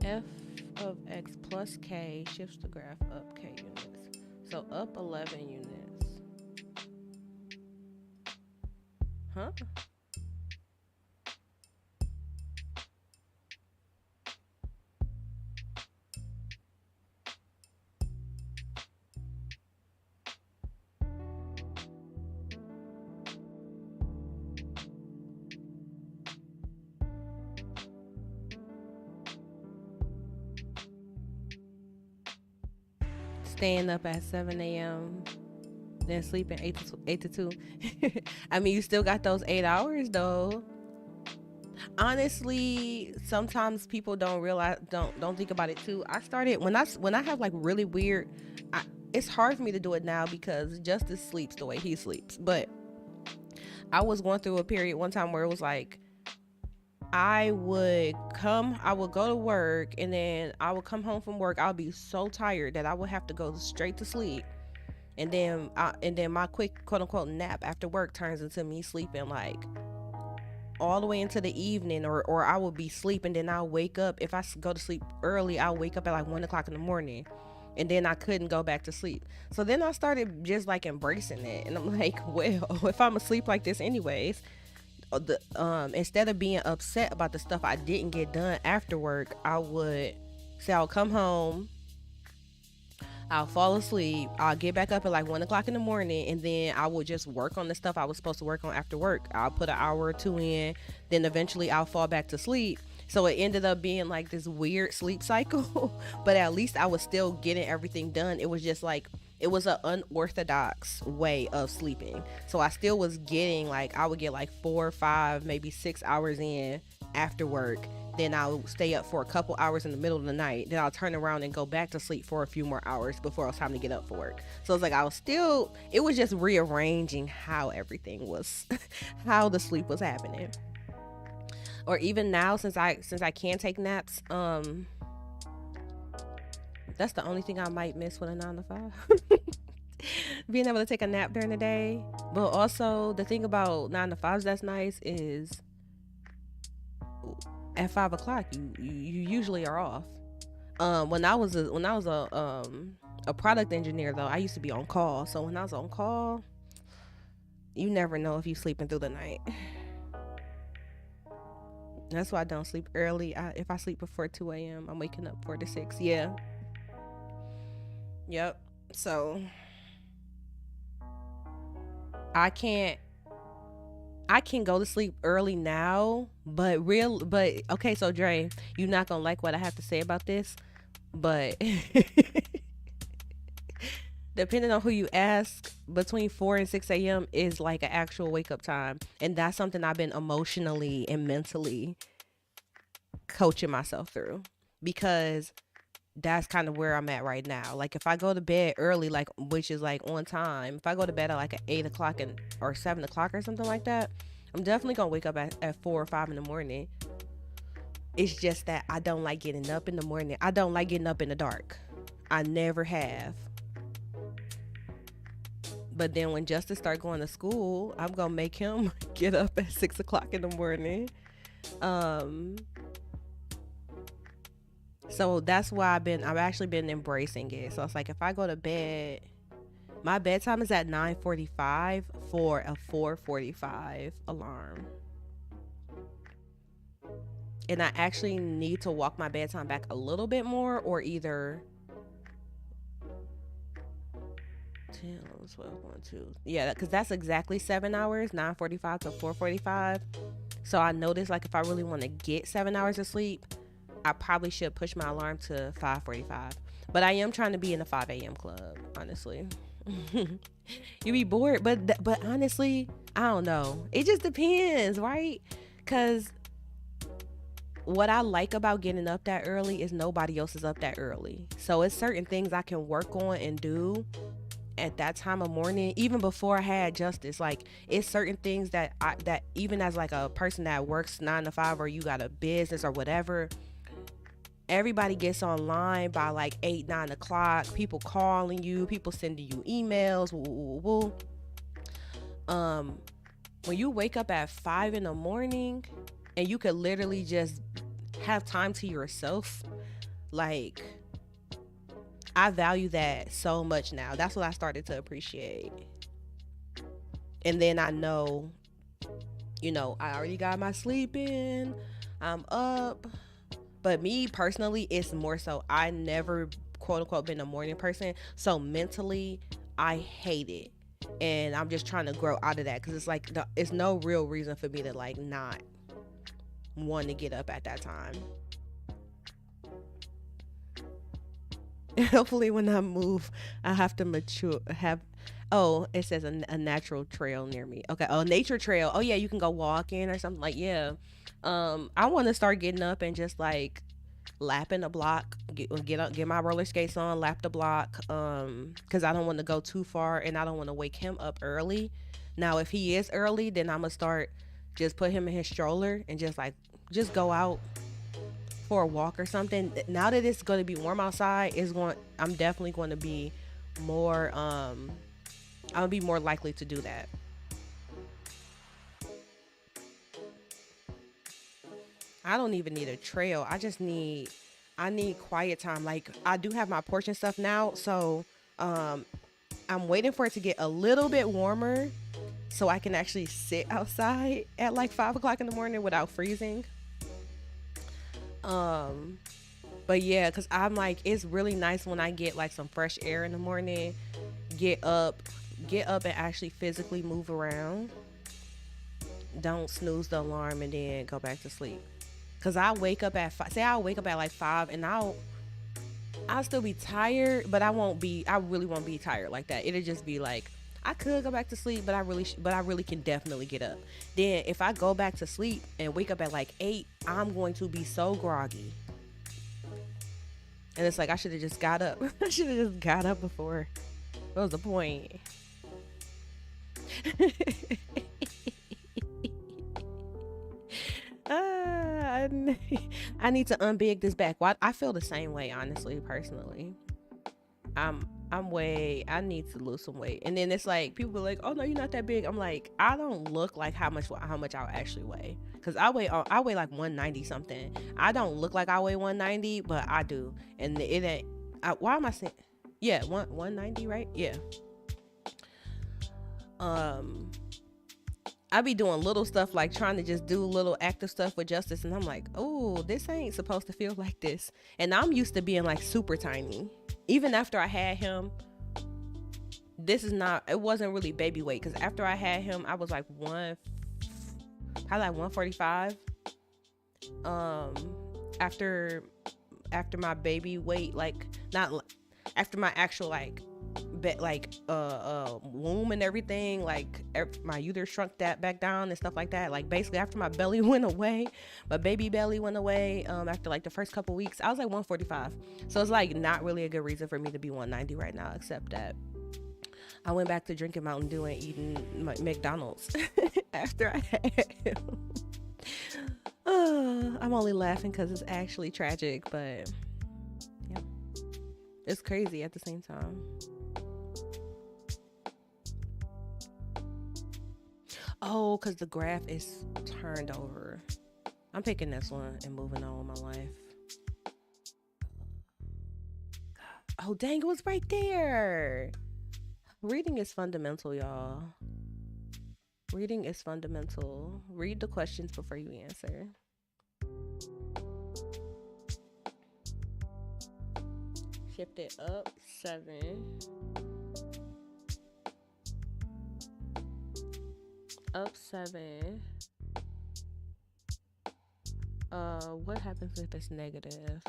F of X plus K shifts the graph up K units. So up 11 units. Huh? staying up at 7 a.m., then sleeping 8 to 2. I mean, you still got those 8 hours though. Honestly, sometimes people don't think about it too. I started when I have like really weird. It's hard for me to do it now because Justice sleeps the way he sleeps. But I was going through a period one time where it was like I would go to work, and then I would come home from work. I'll be so tired that I would have to go straight to sleep, and then my quick quote unquote nap after work turns into me sleeping like all the way into the evening, or I will be sleeping, then I'll wake up. If I go to sleep early, I'll wake up at like 1 o'clock in the morning, and then I couldn't go back to sleep. So then I started just like embracing it, and I'm like, well, if I'm asleep like this anyways, instead of being upset about the stuff I didn't get done after work, I would say I'll come home, I'll fall asleep. I'll get back up at like 1 o'clock in the morning, and then I will just work on the stuff I was supposed to work on after work. I'll put an hour or two in, then eventually I'll fall back to sleep. So it ended up being like this weird sleep cycle, but at least I was still getting everything done. It was just like, it was an unorthodox way of sleeping. So I still was getting like, I would get like 4 or 5, maybe 6 hours in after work. Then I'll stay up for a couple hours in the middle of the night. Then I'll turn around and go back to sleep for a few more hours before it was time to get up for work. So it's like it was just rearranging how everything was, how the sleep was happening. Or even now, since I can take naps, that's the only thing I might miss with a 9 to 5. Being able to take a nap during the day. But also the thing about 9 to 5s that's nice is at 5 o'clock you usually are off. When I was a product engineer though, I used to be on call. So when I was on call, you never know if you sleeping through the night. That's why I don't sleep early. If I sleep before 2 a.m., I'm waking up 4 to 6. Yeah. Yep. So I can go to sleep early now, but okay, so Dre, you're not gonna like what I have to say about this, but depending on who you ask, between 4 and 6 a.m. is like an actual wake up time. And that's something I've been emotionally and mentally coaching myself through, because that's kind of where I'm at right now. Like if I go to bed early, like, which is like on time, if I go to bed at like 8 o'clock or 7 o'clock or something like that, I'm definitely going to wake up at 4 or 5 in the morning. It's just that I don't like getting up in the morning. I don't like getting up in the dark. I never have. But then when Justice start going to school, I'm going to make him get up at 6 o'clock in the morning. So that's why I've actually been embracing it. So it's like if I go to bed, my bedtime is at 9:45 for a 4:45 alarm. And I actually need to walk my bedtime back a little bit more, or either 10, 12, 1, 2. Yeah, because that's exactly 7 hours, 9:45 to 4:45. So I noticed like if I really want to get 7 hours of sleep, I probably should push my alarm to 5:45. But I am trying to be in the 5 a.m. club, honestly. You be bored, but honestly, I don't know. It just depends, right? Because what I like about getting up that early is nobody else is up that early. So it's certain things I can work on and do at that time of morning, even before I had Justice. Like it's certain things that even as like a person that works 9 to 5, or you got a business or whatever, everybody gets online by like 8, 9 o'clock. People calling you, people sending you emails. Woo, woo, woo. When you wake up at 5 in the morning and you could literally just have time to yourself, like I value that so much now. That's what I started to appreciate. And then I know, I already got my sleep in, I'm up. But me personally, it's more so I never quote unquote been a morning person. So mentally, I hate it. And I'm just trying to grow out of that, because it's like it's no real reason for me to like not want to get up at that time. Hopefully, when I move, I have to mature. Have oh, it says a natural trail near me. Okay, oh, nature trail. Oh yeah, you can go walking or something like yeah. I want to start getting up and just like lapping the block. Get my roller skates on, lap the block. Because I don't want to go too far and I don't want to wake him up early. Now, if he is early, then I'm gonna start just put him in his stroller and just go out for a walk or something. Now that it's going to be warm outside, I'm definitely going to be more I'll be more likely to do that. I don't even need a trail. I need quiet time. Like I do have my porch and stuff now, so um I'm waiting for it to get a little bit warmer so I can actually sit outside at like 5 o'clock in the morning without freezing. Um but yeah, cuz I'm like it's really nice when I get like some fresh air in the morning, get up, get up and actually physically move around. Don't snooze the alarm and then go back to sleep. Cause I wake up at five. Say I wake up at like 5, and I'll still be tired, but I won't be. I really won't be tired like that. It'll just be like I could go back to sleep, but but I really can definitely get up. Then if I go back to sleep and wake up at like 8, I'm going to be so groggy, and it's like I should have just got up. I should have just got up before. What was the point? I, I need to unbig this back. Why I feel the same way, honestly, personally. I'm way. I need to lose some weight, and then it's like people are like, "Oh no, you're not that big." I'm like, I don't look like how much I actually weigh, because I weigh like 190 something. I don't look like I weigh 190, but I do, and it ain't. Why am I saying? Yeah, 190, right? Yeah. Um, I be doing little stuff like trying to just do little active stuff with Justice, and I'm like, oh, this ain't supposed to feel like this. And I'm used to being like super tiny. Even after I had him, it wasn't really baby weight, because after I had him, I was like probably like 145. Um, after my baby weight, like not after my actual womb and everything, like my uterus shrunk that back down and stuff like that, like basically after my belly went away, my baby belly went away, after like the first couple weeks, I was like 145. So it's like not really a good reason for me to be 190 right now, except that I went back to drinking Mountain Dew and eating McDonald's after I had him. I'm only laughing because it's actually tragic, but yeah, it's crazy at the same time. Oh, because the graph is turned over. I'm picking this one and moving on with my life. Oh, dang, it was right there. Reading is fundamental, y'all. Reading is fundamental. Read the questions before you answer. Shift it up 7. Up 7. What happens if it's negative?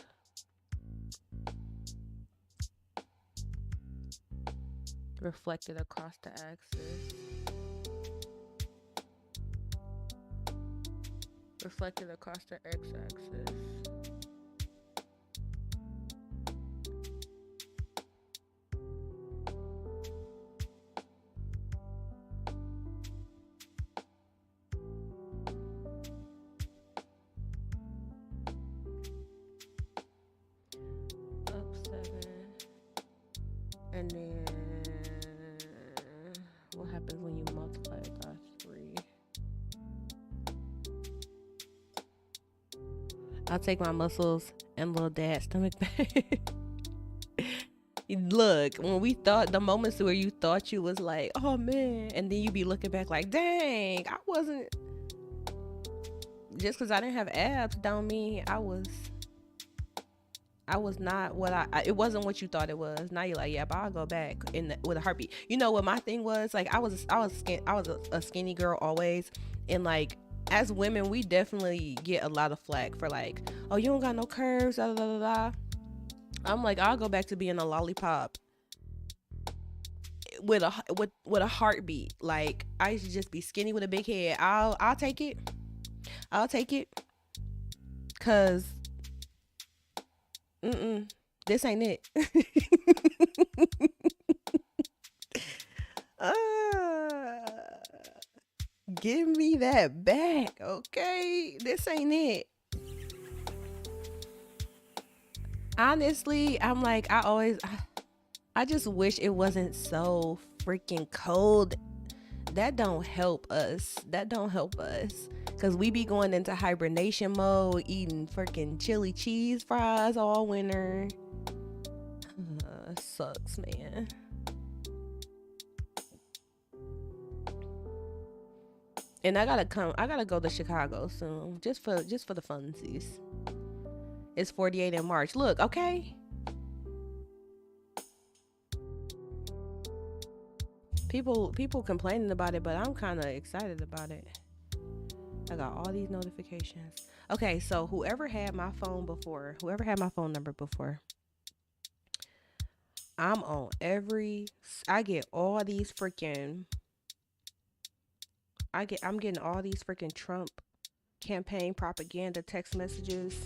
Reflected across the axis. Reflected across the x-axis. Up 7. And then what happens when you multiply it by 3? I'll take my muscles and little dad's stomach back. Look, when we thought the moments where you thought you was like, oh man, and then you be looking back like, dang, I wasn't. Just because I didn't have abs don't mean I was not what it wasn't what you thought it was. Now you're like, yeah, but I'll go back with a heartbeat. You know what my thing was? Like I was a skinny girl always, and like as women, we definitely get a lot of flack for like, oh, you don't got no curves, da da da da. I'm like, I'll go back to being a lollipop with a heartbeat. Like I used to just be skinny with a big head. I'll take it. I'll take it. Cause this ain't it. uh, Give me that back, okay? This ain't it. Honestly, I'm like, I just wish it wasn't so freaking cold. That don't help us. That don't help us. Cause we be going into hibernation mode, eating freaking chili cheese fries all winter. Sucks, man. And I gotta go to Chicago soon, just for the funsies. It's 48 in March. Look, okay. People complaining about it, but I'm kind of excited about it. I got all these notifications. Okay, so whoever had my phone number before, I'm on I get all these freaking I'm getting all these freaking Trump campaign propaganda text messages.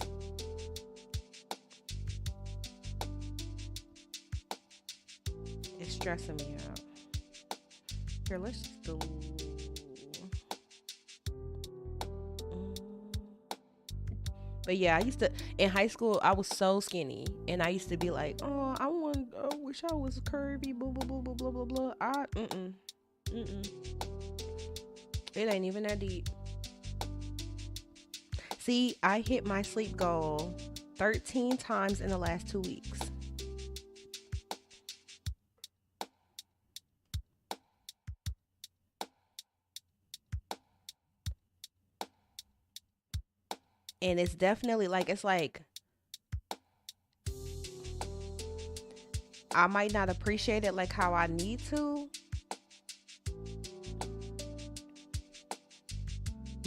It's stressing me out. Here, let's just do. But yeah, I used to in high school. I was so skinny, and I used to be like, "Oh, I wish I was curvy." Blah blah blah blah blah blah blah. It ain't even that deep. See, I hit my sleep goal 13 times in the last 2 weeks. And it's definitely like, it's like, I might not appreciate it like how I need to,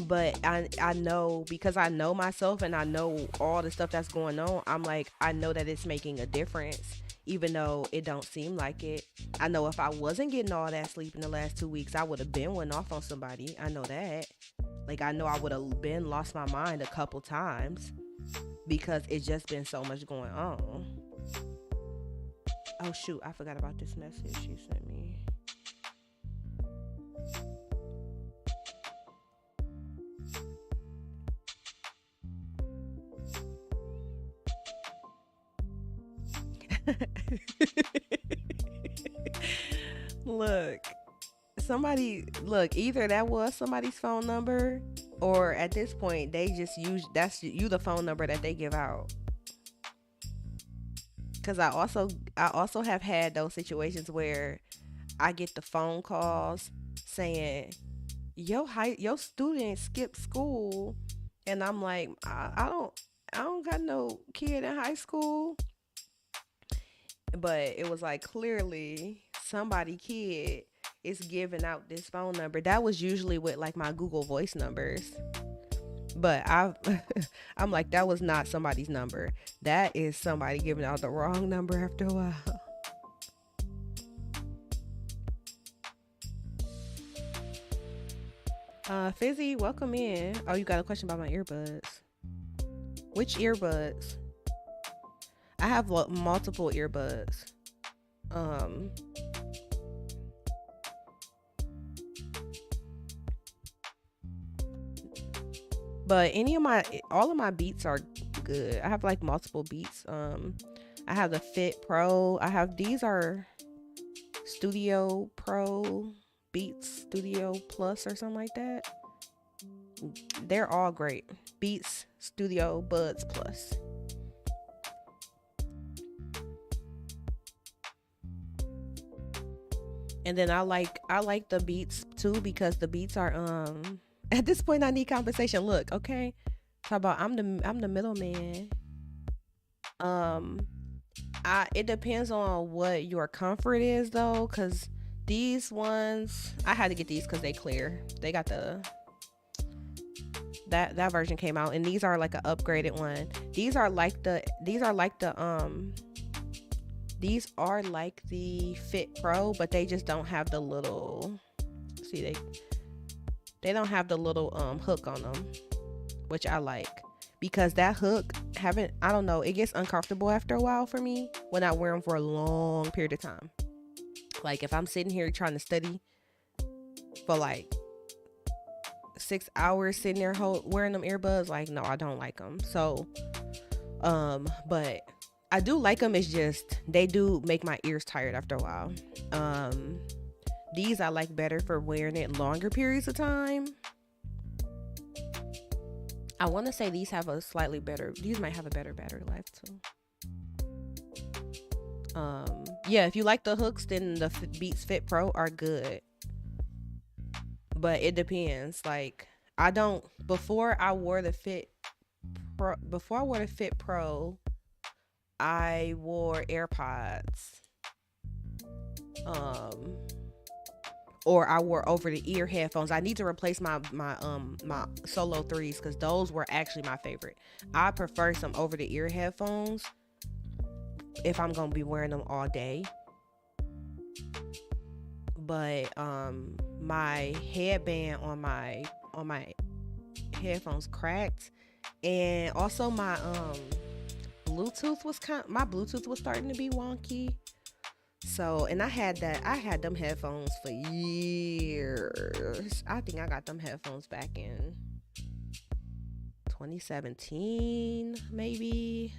but I know, because I know myself and I know all the stuff that's going on. I'm like, I know that it's making a difference, even though it don't seem like it. I know if I wasn't getting all that sleep in the last 2 weeks, I would have been went off on somebody. I know that. Like, I know I would have been lost my mind a couple times because it's just been so much going on. Oh shoot, I forgot about this message she sent me. Look, either that was somebody's phone number, or at this point they just use that's you the phone number that they give out. Because I also have had those situations where I get the phone calls saying your student skipped school, and I'm like, I don't got no kid in high school. But it was like, clearly somebody kid is giving out this phone number. That was usually with like my Google Voice numbers. But I'm like, that was not somebody's number. That is somebody giving out the wrong number after a while. Fizzy, welcome in. Oh, you got a question about my earbuds. Which earbuds? I have multiple earbuds. But all of my Beats are good. I have like multiple Beats. I have the Fit Pro. These are Studio Pro Beats Studio Plus or something like that. They're all great. Beats Studio Buds Plus. And then I like the Beats too, because the Beats are at this point I need compensation. Look, okay. How about I'm the middleman. It depends on what your comfort is though, cause these ones I had to get these cause they clear. They got that version came out, and these are like an upgraded one. These are like the These are like the Fit Pro, but they just don't have the little, see, they don't have the little hook on them, which I like, because that hook, haven't, I don't know, it gets uncomfortable after a while for me when I wear them for a long period of time. Like if I'm sitting here trying to study for like 6 hours, sitting there wearing them earbuds, like no, I don't like them. So but I do like them. It's just they do make my ears tired after a while. These I like better for wearing it longer periods of time. I want to say these have a slightly better, these might have a better battery life too. Yeah, if you like the hooks, then the Beats Fit Pro are good. But it depends. Like I don't, before I wore the Fit Pro, I wore AirPods. Or I wore over the ear headphones. I need to replace my Solo 3s because those were actually my favorite. I prefer some over the ear headphones if I'm gonna be wearing them all day. But my headband on my headphones cracked, and also my Bluetooth was starting to be wonky. So, and I had them headphones for years. I think I got them headphones back in 2017, maybe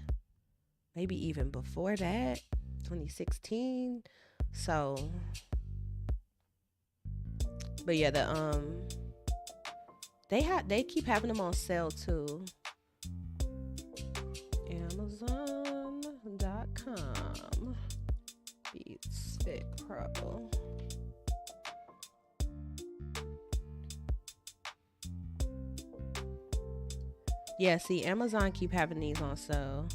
even before that, 2016. So, but yeah, they keep having them on sale too. Amazon.com. Beats Fit Pro. Yeah, see, Amazon keep having these on sale.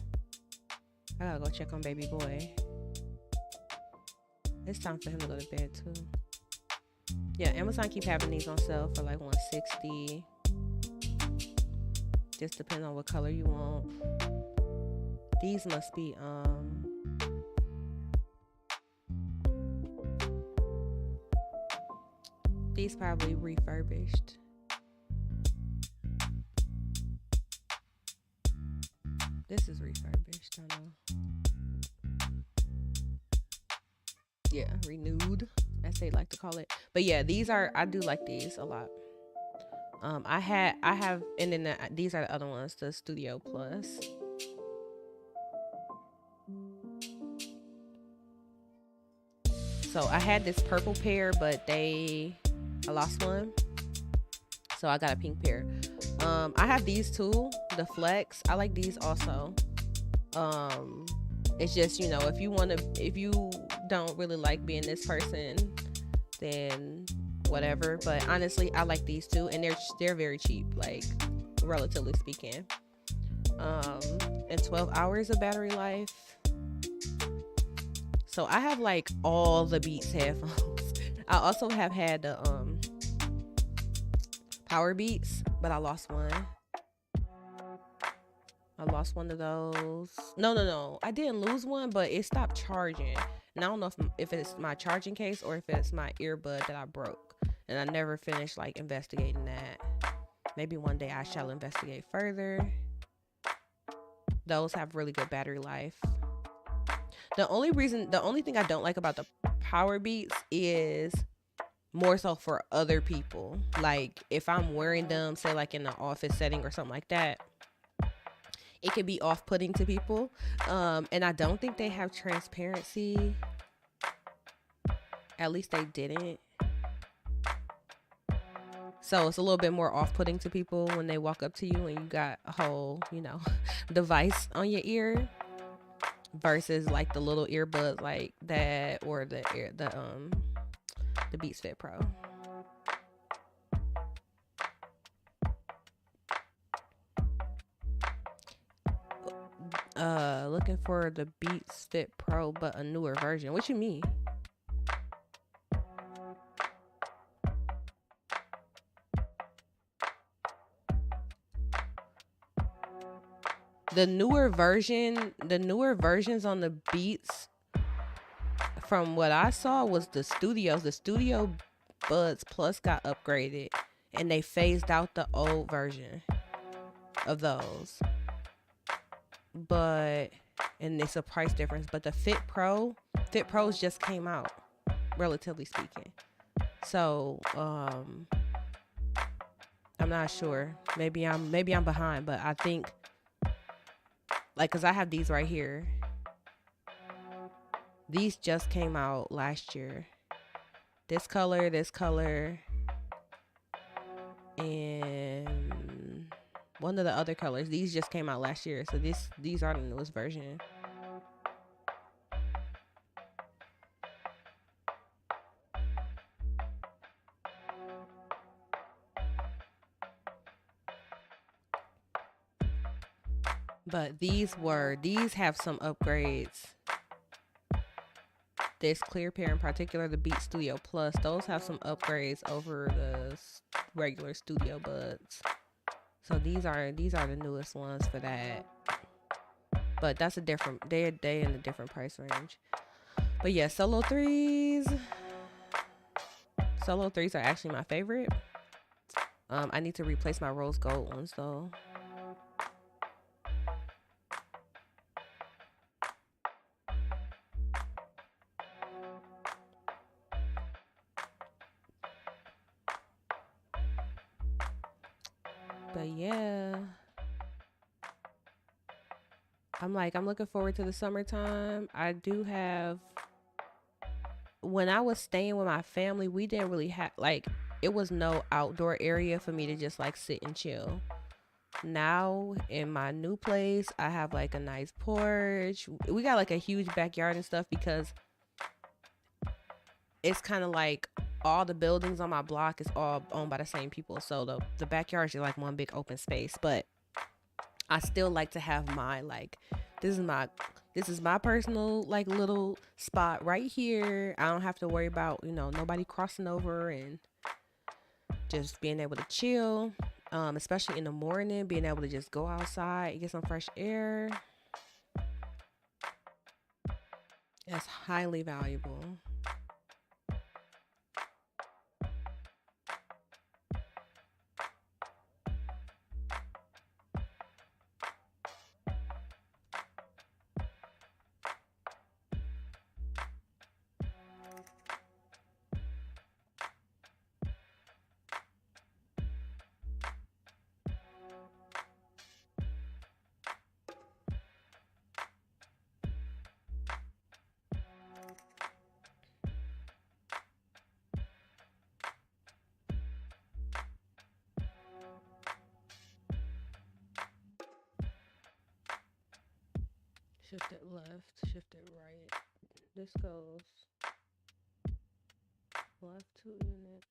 I gotta go check on baby boy. It's time for him to go to bed too. Yeah, Amazon keep having these on sale for like $160. Just depends on what color you want. These must be these probably refurbished. This is refurbished, I know. Yeah, renewed, as they like to call it. But yeah, I do like these a lot. I have, and then these are the other ones, the Studio Plus. So I had this purple pair, but I lost one. So I got a pink pair. I have these too, the Flex. I like these also. It's just, if you don't really like being this person, then whatever. But honestly, I like these too, and they're very cheap, like relatively speaking. And 12 hours of battery life. So I have like all the Beats headphones. I also have had the Power Beats, but I lost one. I lost one of those. No. I didn't lose one, but it stopped charging. And I don't know if it's my charging case or if it's my earbud that I broke. And I never finished like investigating that. Maybe one day I shall investigate further. Those have really good battery life. The only thing I don't like about the Power Beats is more so for other people. Like if I'm wearing them, say like in the office setting or something like that, it can be off-putting to people. And I don't think they have transparency. At least they didn't. So it's a little bit more off-putting to people when they walk up to you and you got a whole, device on your ear versus like the little earbuds like that or the Beats Fit Pro. Looking for the Beats Fit Pro, but a newer version. What you mean? The newer versions on the Beats from what I saw was the studio buds plus got upgraded and they phased out the old version of those. But and it's a price difference, but the Fit Pros just came out, relatively speaking. So, I'm not sure. Maybe I'm behind, but I think like cuz I have these right here. These just came out last year. This color, and one of the other colors. These just came out last year, so these are the newest version. But these have some upgrades. This clear pair in particular, the Beat Studio Plus, those have some upgrades over the regular Studio Buds. So these are the newest ones for that. But that's a different they in a different price range. But yeah, Solo threes are actually my favorite. I need to replace my rose gold ones though. But yeah, I'm looking forward to the summertime. I do have when I was staying with my family, we didn't really have like it was no outdoor area for me to just like sit and chill. Now in my new place, I have like a nice porch. We got like a huge backyard and stuff because it's kind of like all the buildings on my block is all owned by the same people. So the backyard is like one big open space, but I still like to have my like this is my personal like little spot right here. I don't have to worry about, nobody crossing over and just being able to chill. Especially in the morning, being able to just go outside, get some fresh air. That's highly valuable. Shift it left, shift it right. This goes left 2 units.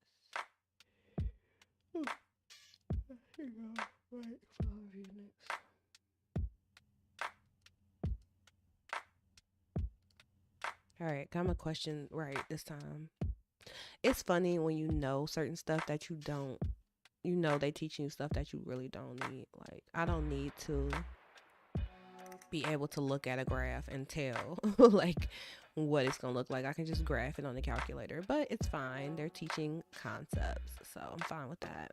Here you go. Right 5 units. All right, got my question right this time. It's funny when you know certain stuff that you don't, they teaching you stuff that you really don't need. Like, I don't need to be able to look at a graph and tell like what it's gonna look like. I can just graph it on the calculator, but it's fine. They're teaching concepts, so I'm fine with that.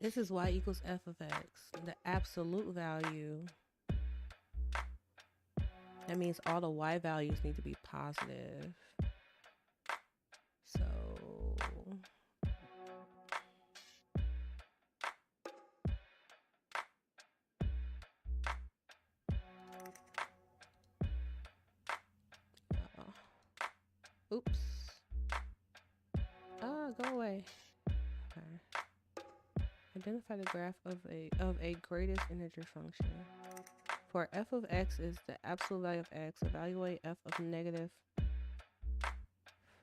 This is y equals f of x, the absolute value. That means all the y values need to be positive. So oops. Go away. Okay. Identify the graph of a greatest integer function. For f of x is the absolute value of x, evaluate f of negative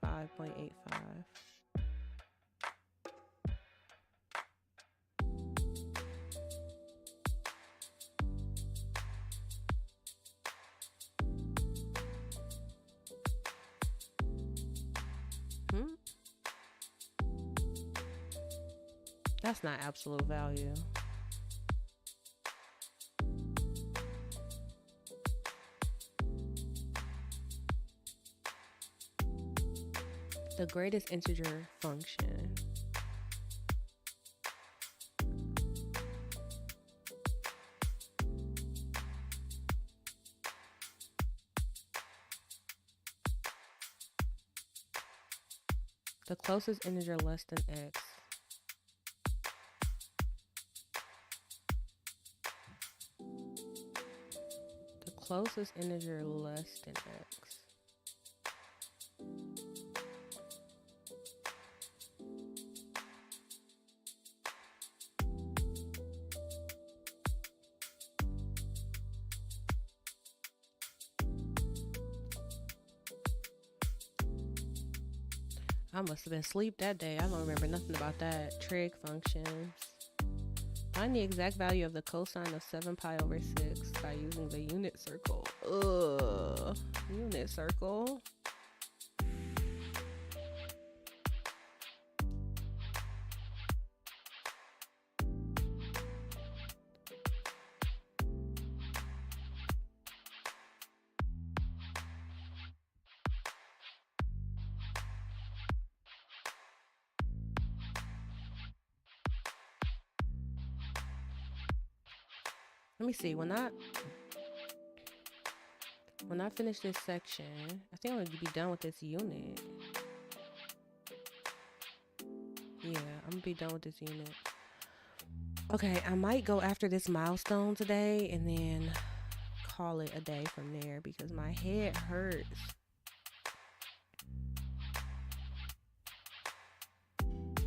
5.85. That's not absolute value. The greatest integer function. The closest integer less than x. The closest integer less than x. I must have been asleep that day. I don't remember nothing about that. Trig functions. Find the exact value of the cosine of 7 pi over 6 by using the unit circle. Ugh. Unit circle. Let me see. When I finish this section, I think I'm gonna be done with this unit. Yeah, I'm gonna be done with this unit. Okay, I might go after this milestone today and then call it a day from there because my head hurts.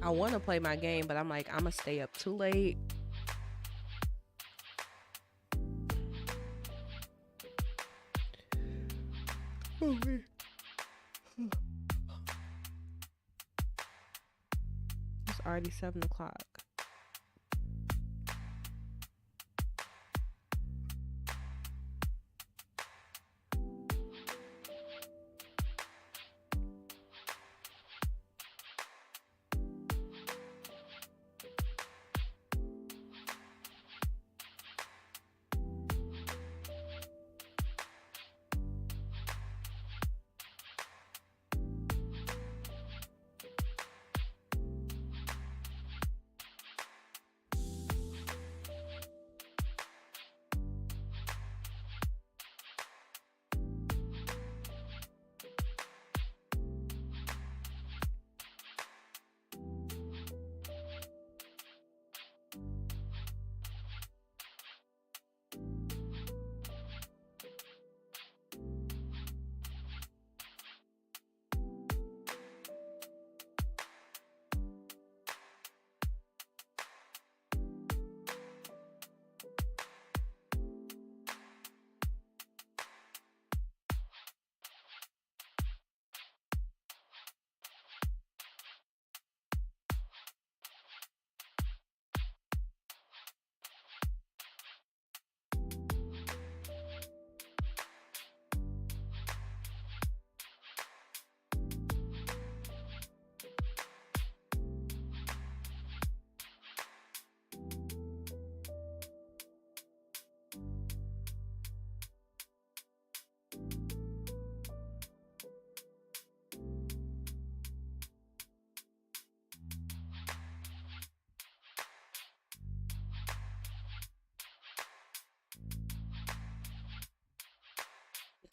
I want to play my game, but I'm like, I'm gonna stay up too late. It's already 7 o'clock.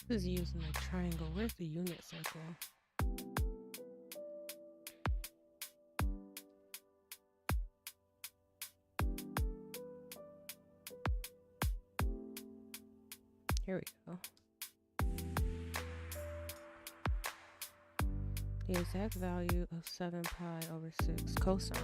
This is using a triangle. Where's the unit circle? Here we go. The exact value of 7 pi over 6 cosine.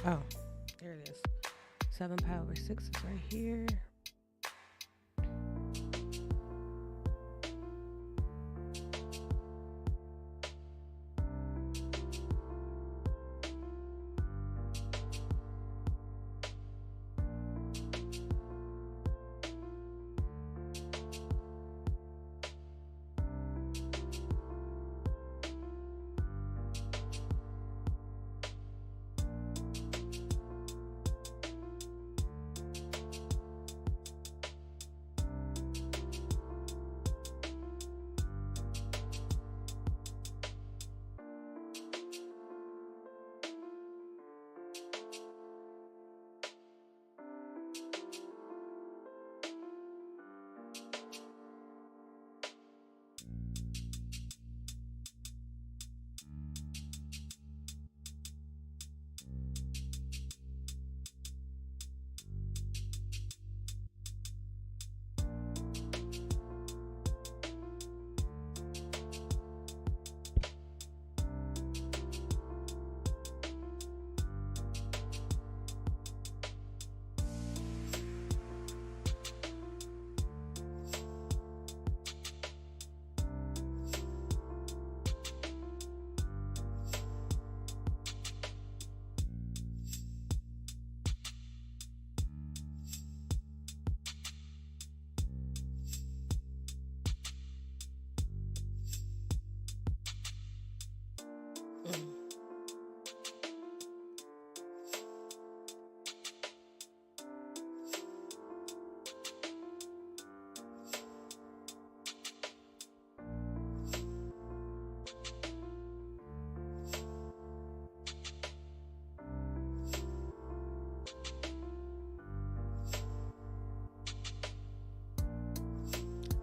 Oh, there it is. 7 pi over 6 is right here.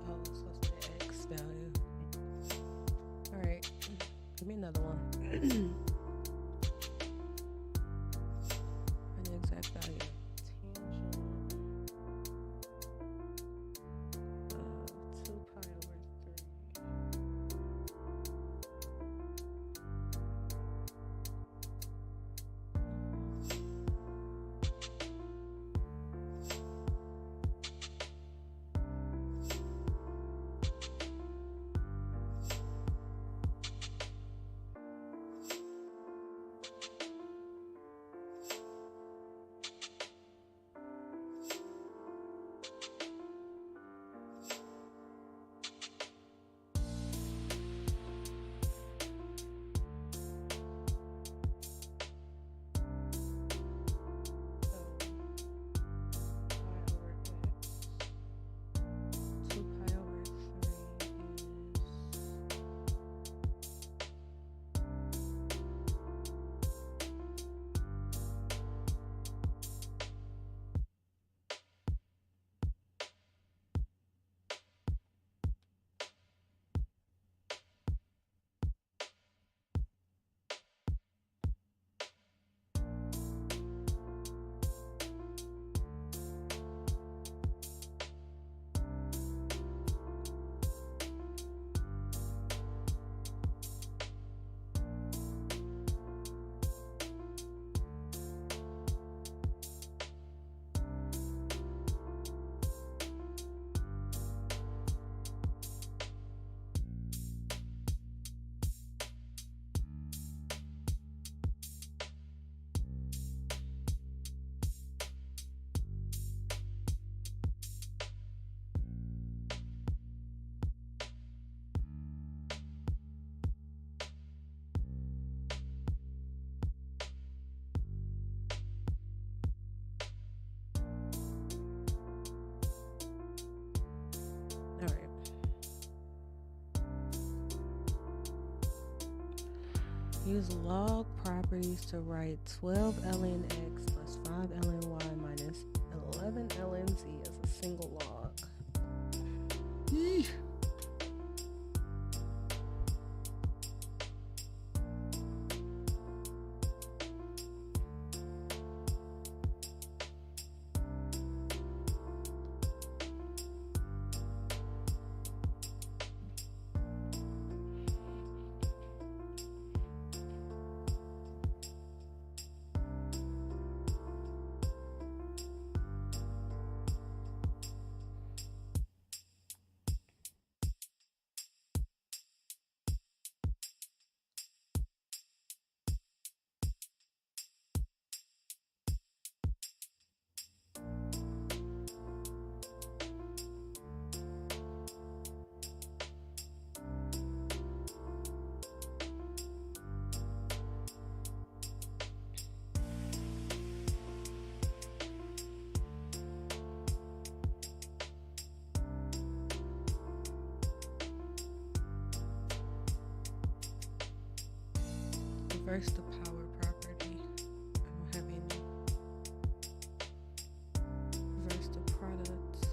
Oh, it's supposed to be X value. All right, give me another one. And the exact value of tangent of 2 pi over 3. All right. Use log properties to write 12 ln x plus 5 ln y minus 11 ln z as a single log. Eesh. Reverse the power property. I don't have any. Reverse the products.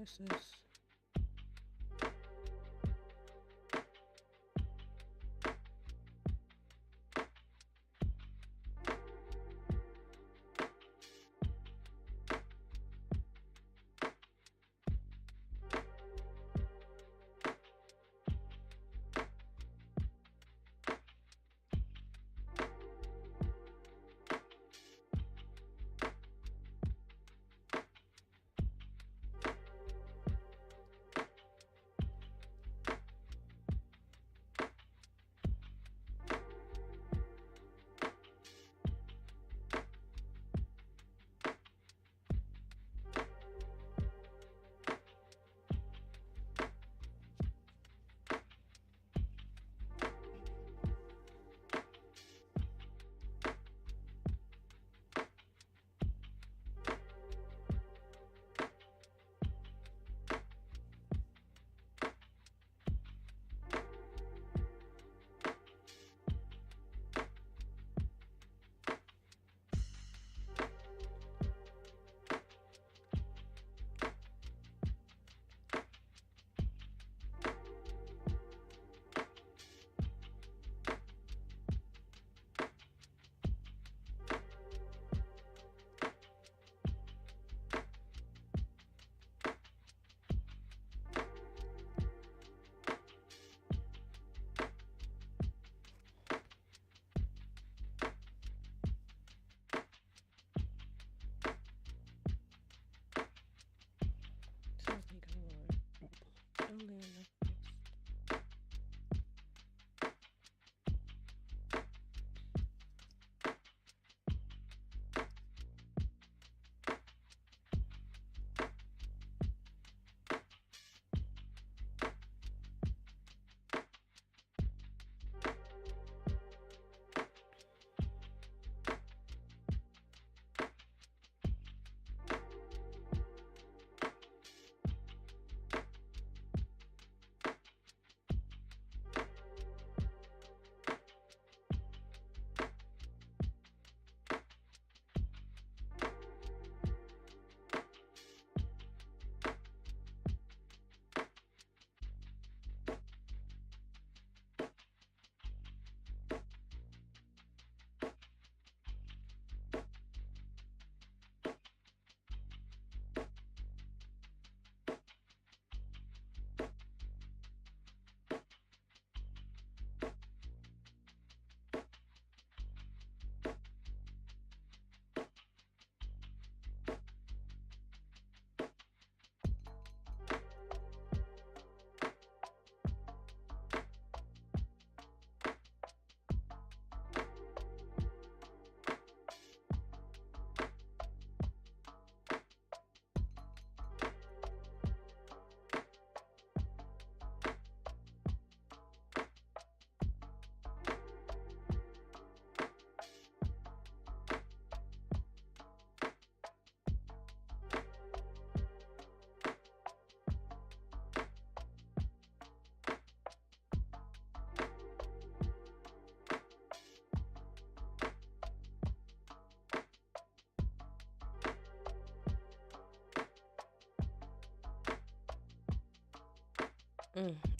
What's this? Only enough.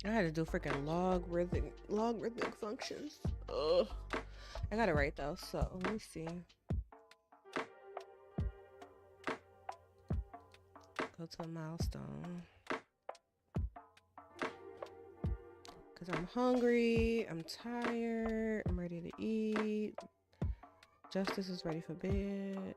I had to do freaking logarithmic functions. Ugh. I got it right though, so let me see. Go to a milestone. Cause I'm hungry, I'm tired, I'm ready to eat. Justice is ready for bed.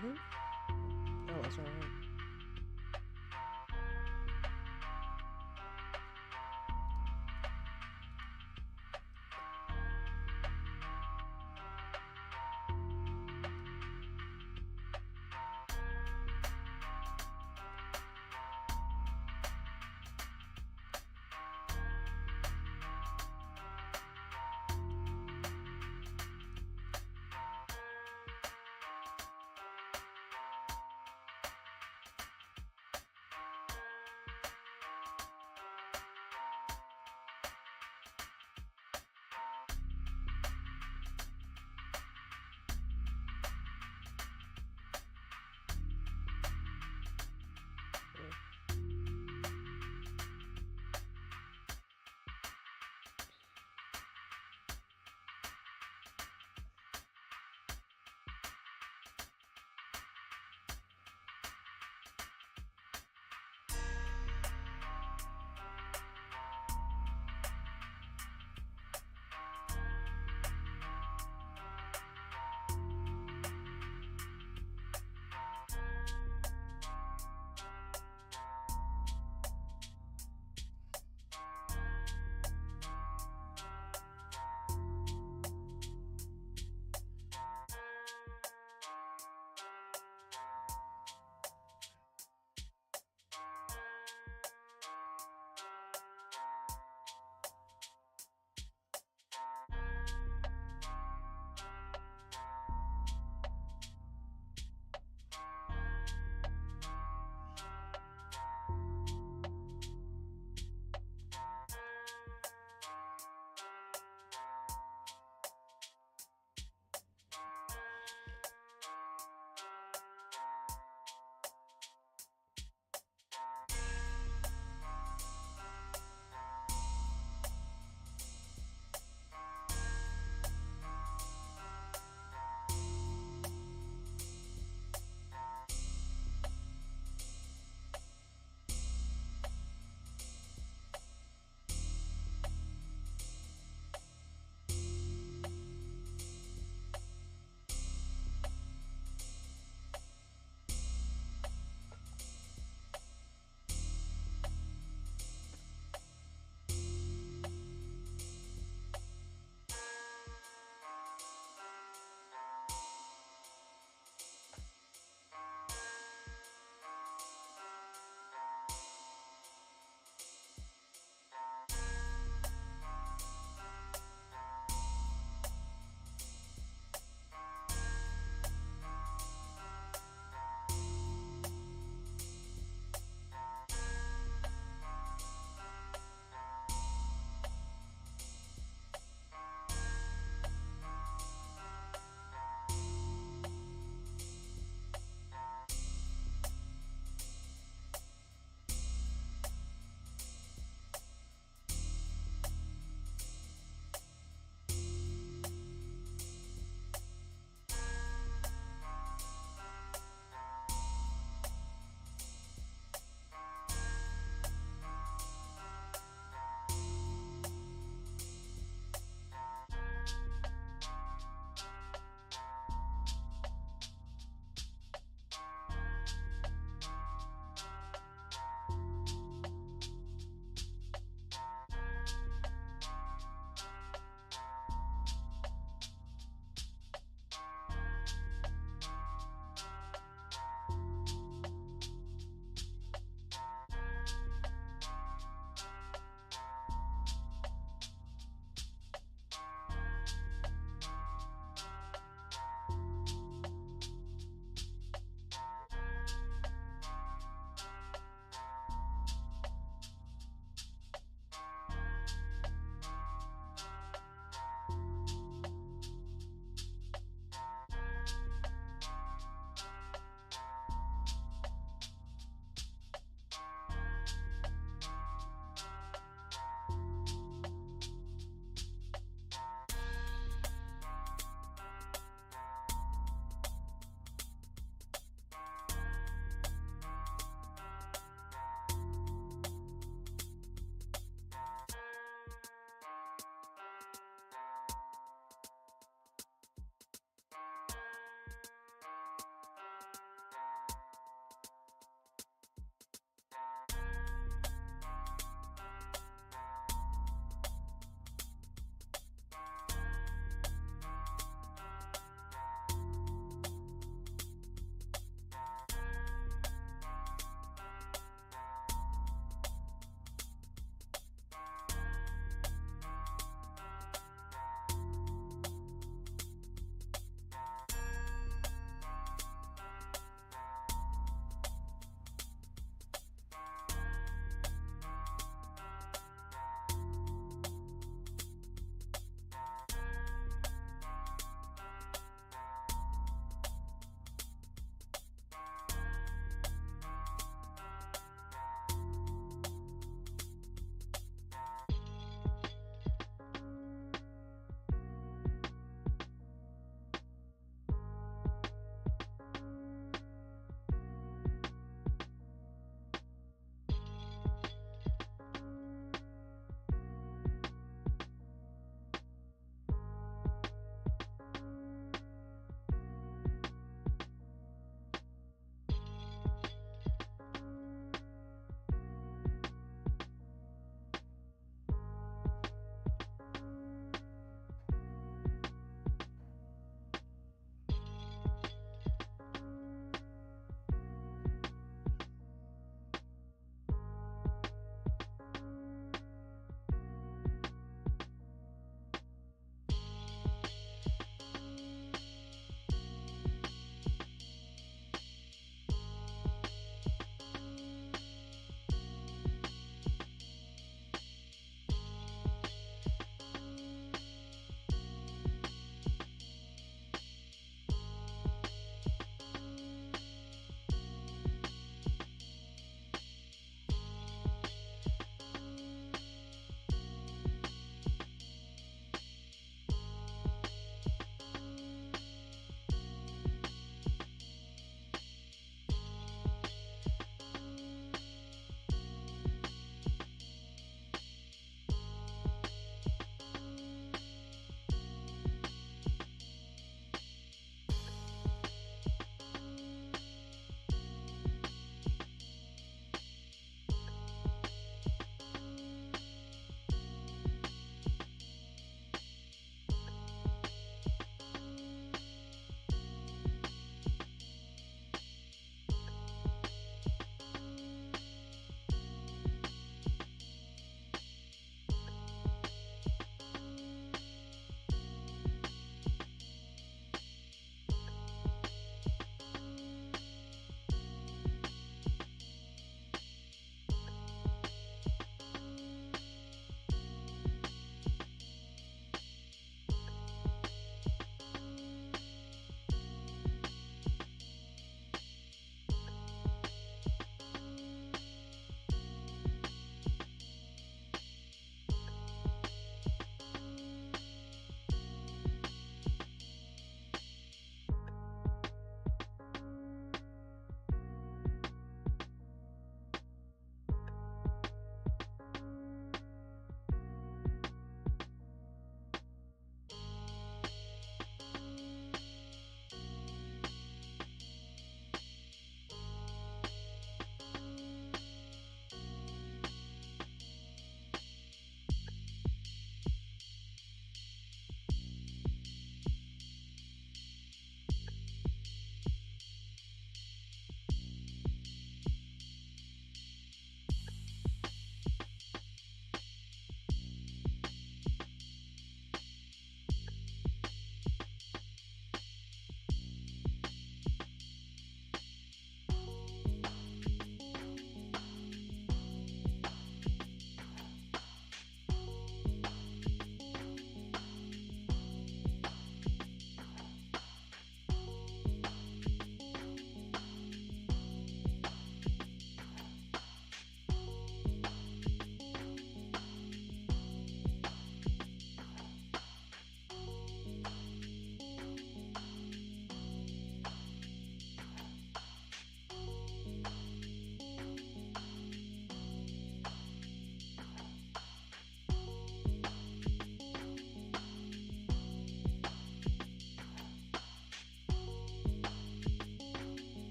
Mhm. Oh, that's right.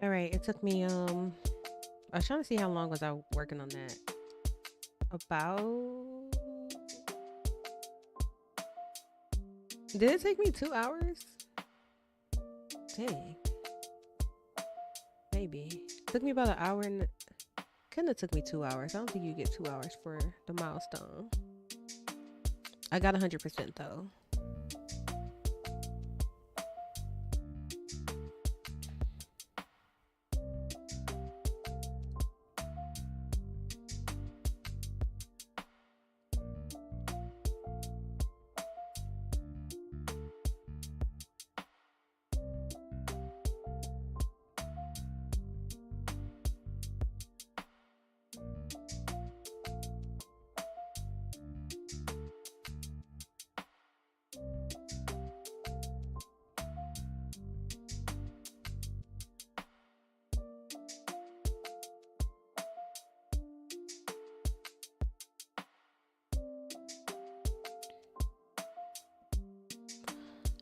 All right, it took me I was trying to see how long was I working on that. About Did it take me 2 hours? Dang, maybe. Took me about an hour and couldn't have took me 2 hours. I don't think you get 2 hours for the milestone. I got 100% though.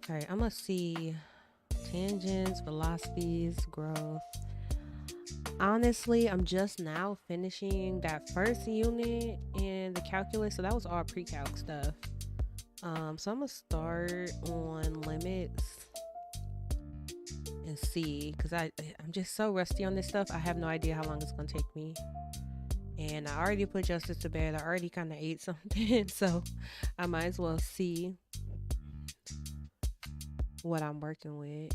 All right, I'm gonna see tangents, velocities, growth. Honestly, I'm just now finishing that first unit in the calculus, so that was all pre-calc stuff. So I'm gonna start on limits and see, cause I'm just so rusty on this stuff. I have no idea how long it's gonna take me, and I already put Justice to bed. I already kind of ate something, so I might as well see what I'm working with.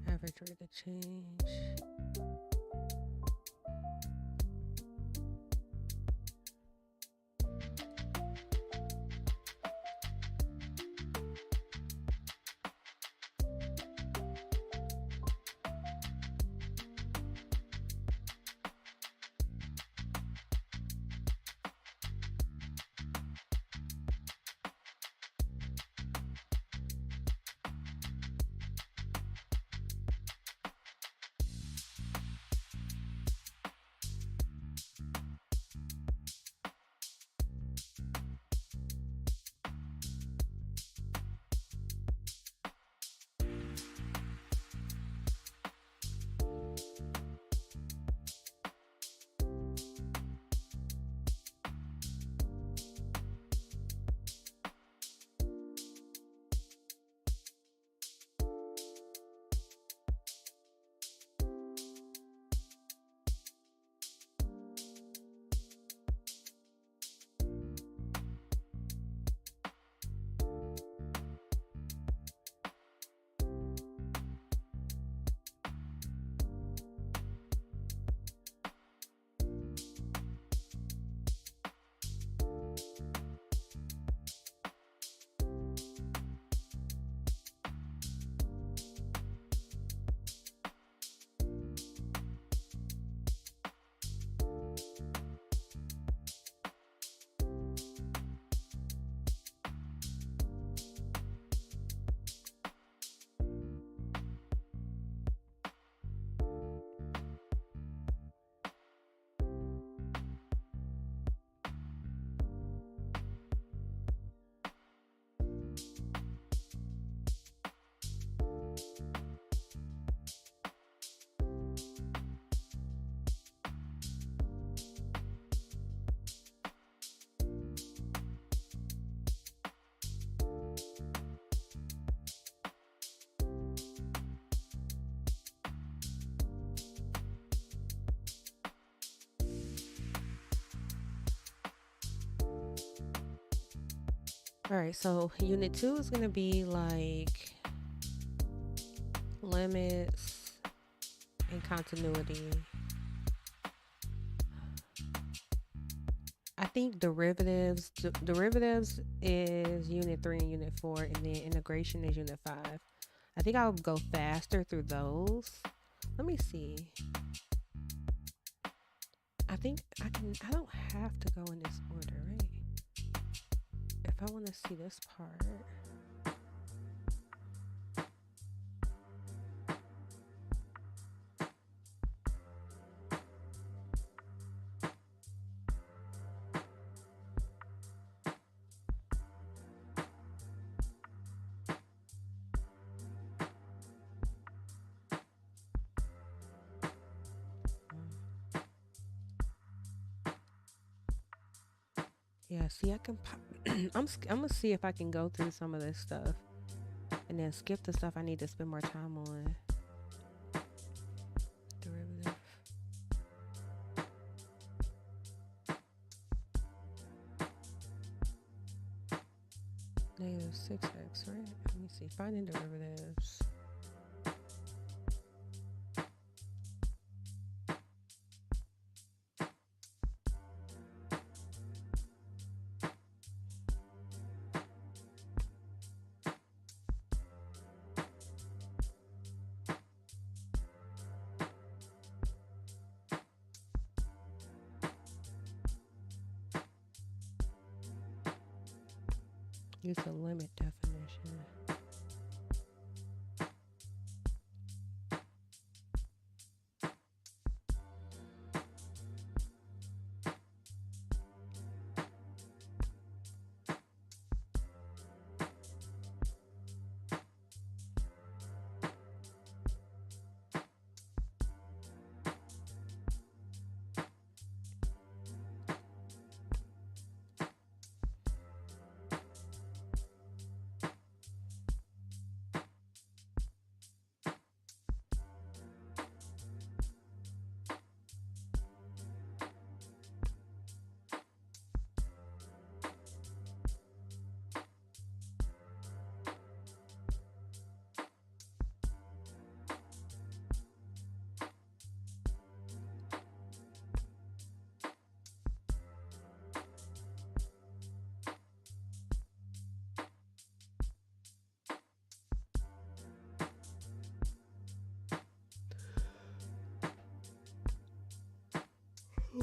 Average rate of change. All right, so unit 2 is gonna be like limits and continuity. I think derivatives is unit 3 and unit 4, and then integration is unit 5. I think I'll go faster through those. Let me see. I think I don't have to go in this order, right? If I want to see this part. Yeah, see, I can pop. I'm gonna see if I can go through some of this stuff and then skip the stuff I need to spend more time on. Derivative. Negative 6x, right? Let me see. Finding derivatives. Use the limit definition.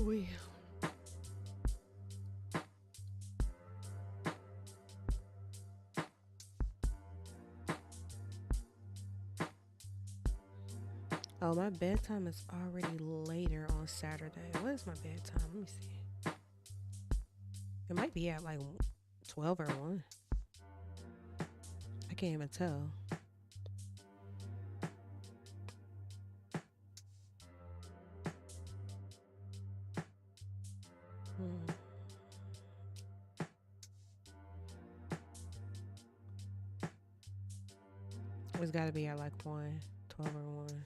Ooh. Oh, my bedtime is already later on Saturday. What is my bedtime? Let me see. It might be at like 12 or 1. I can't even tell. It's got to be at like 1, 12 or 1.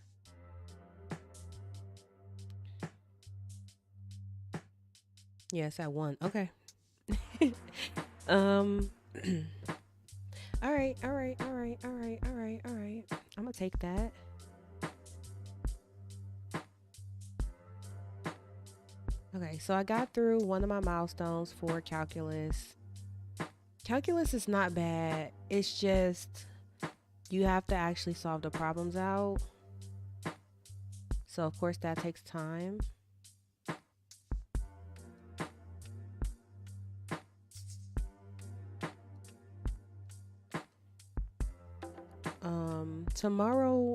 Yeah, it's at 1. Okay. um. All right. I'm gonna take that. Okay, so I got through one of my milestones for calculus. Calculus is not bad. It's just you have to actually solve the problems out. So of course that takes time. Tomorrow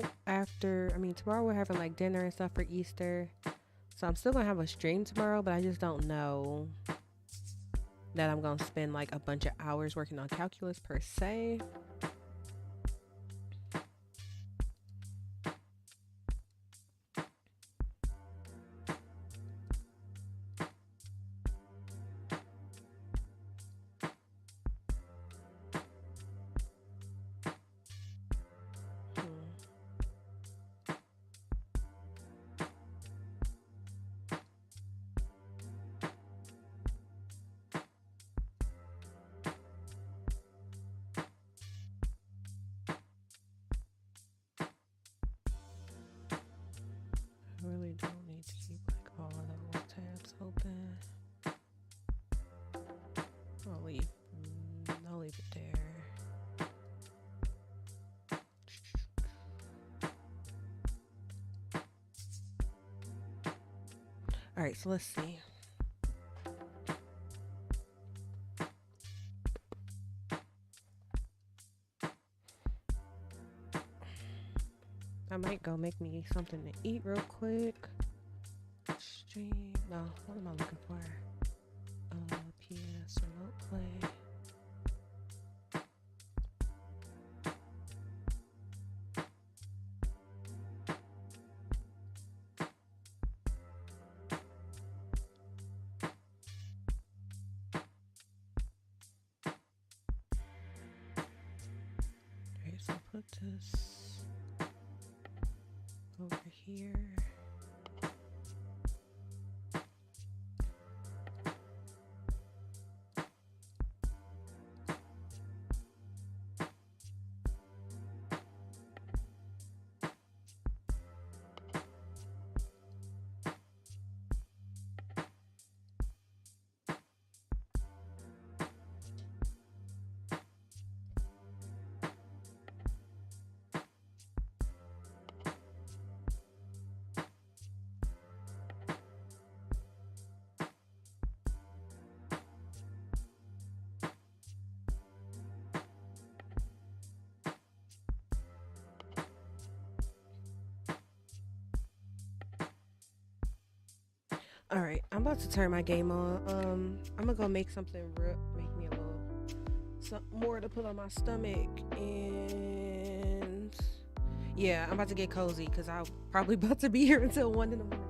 tomorrow we're having like dinner and stuff for Easter. So I'm still gonna have a stream tomorrow, but I just don't know that I'm gonna spend like a bunch of hours working on calculus per se. All right, so let's see. I might go make me something to eat real quick. Stream. No, what am I looking for? PS remote play. Okay, so put this over here. All right, I'm about to turn my game on. I'm gonna go make something real, make me a little something more to put on my stomach, and yeah, I'm about to get cozy because I'm probably about to be here until 1 in the morning.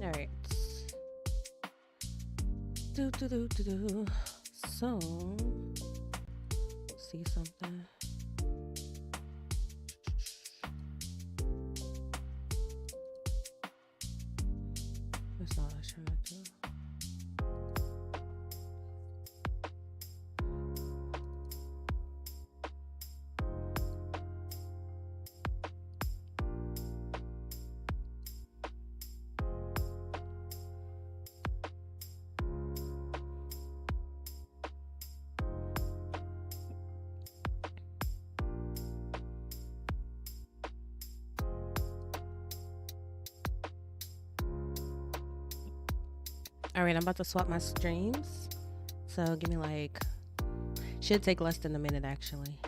All right. Do. So, see something. That's all I was trying to do. All right, I'm about to swap my streams. So give me like, should take less than a minute actually.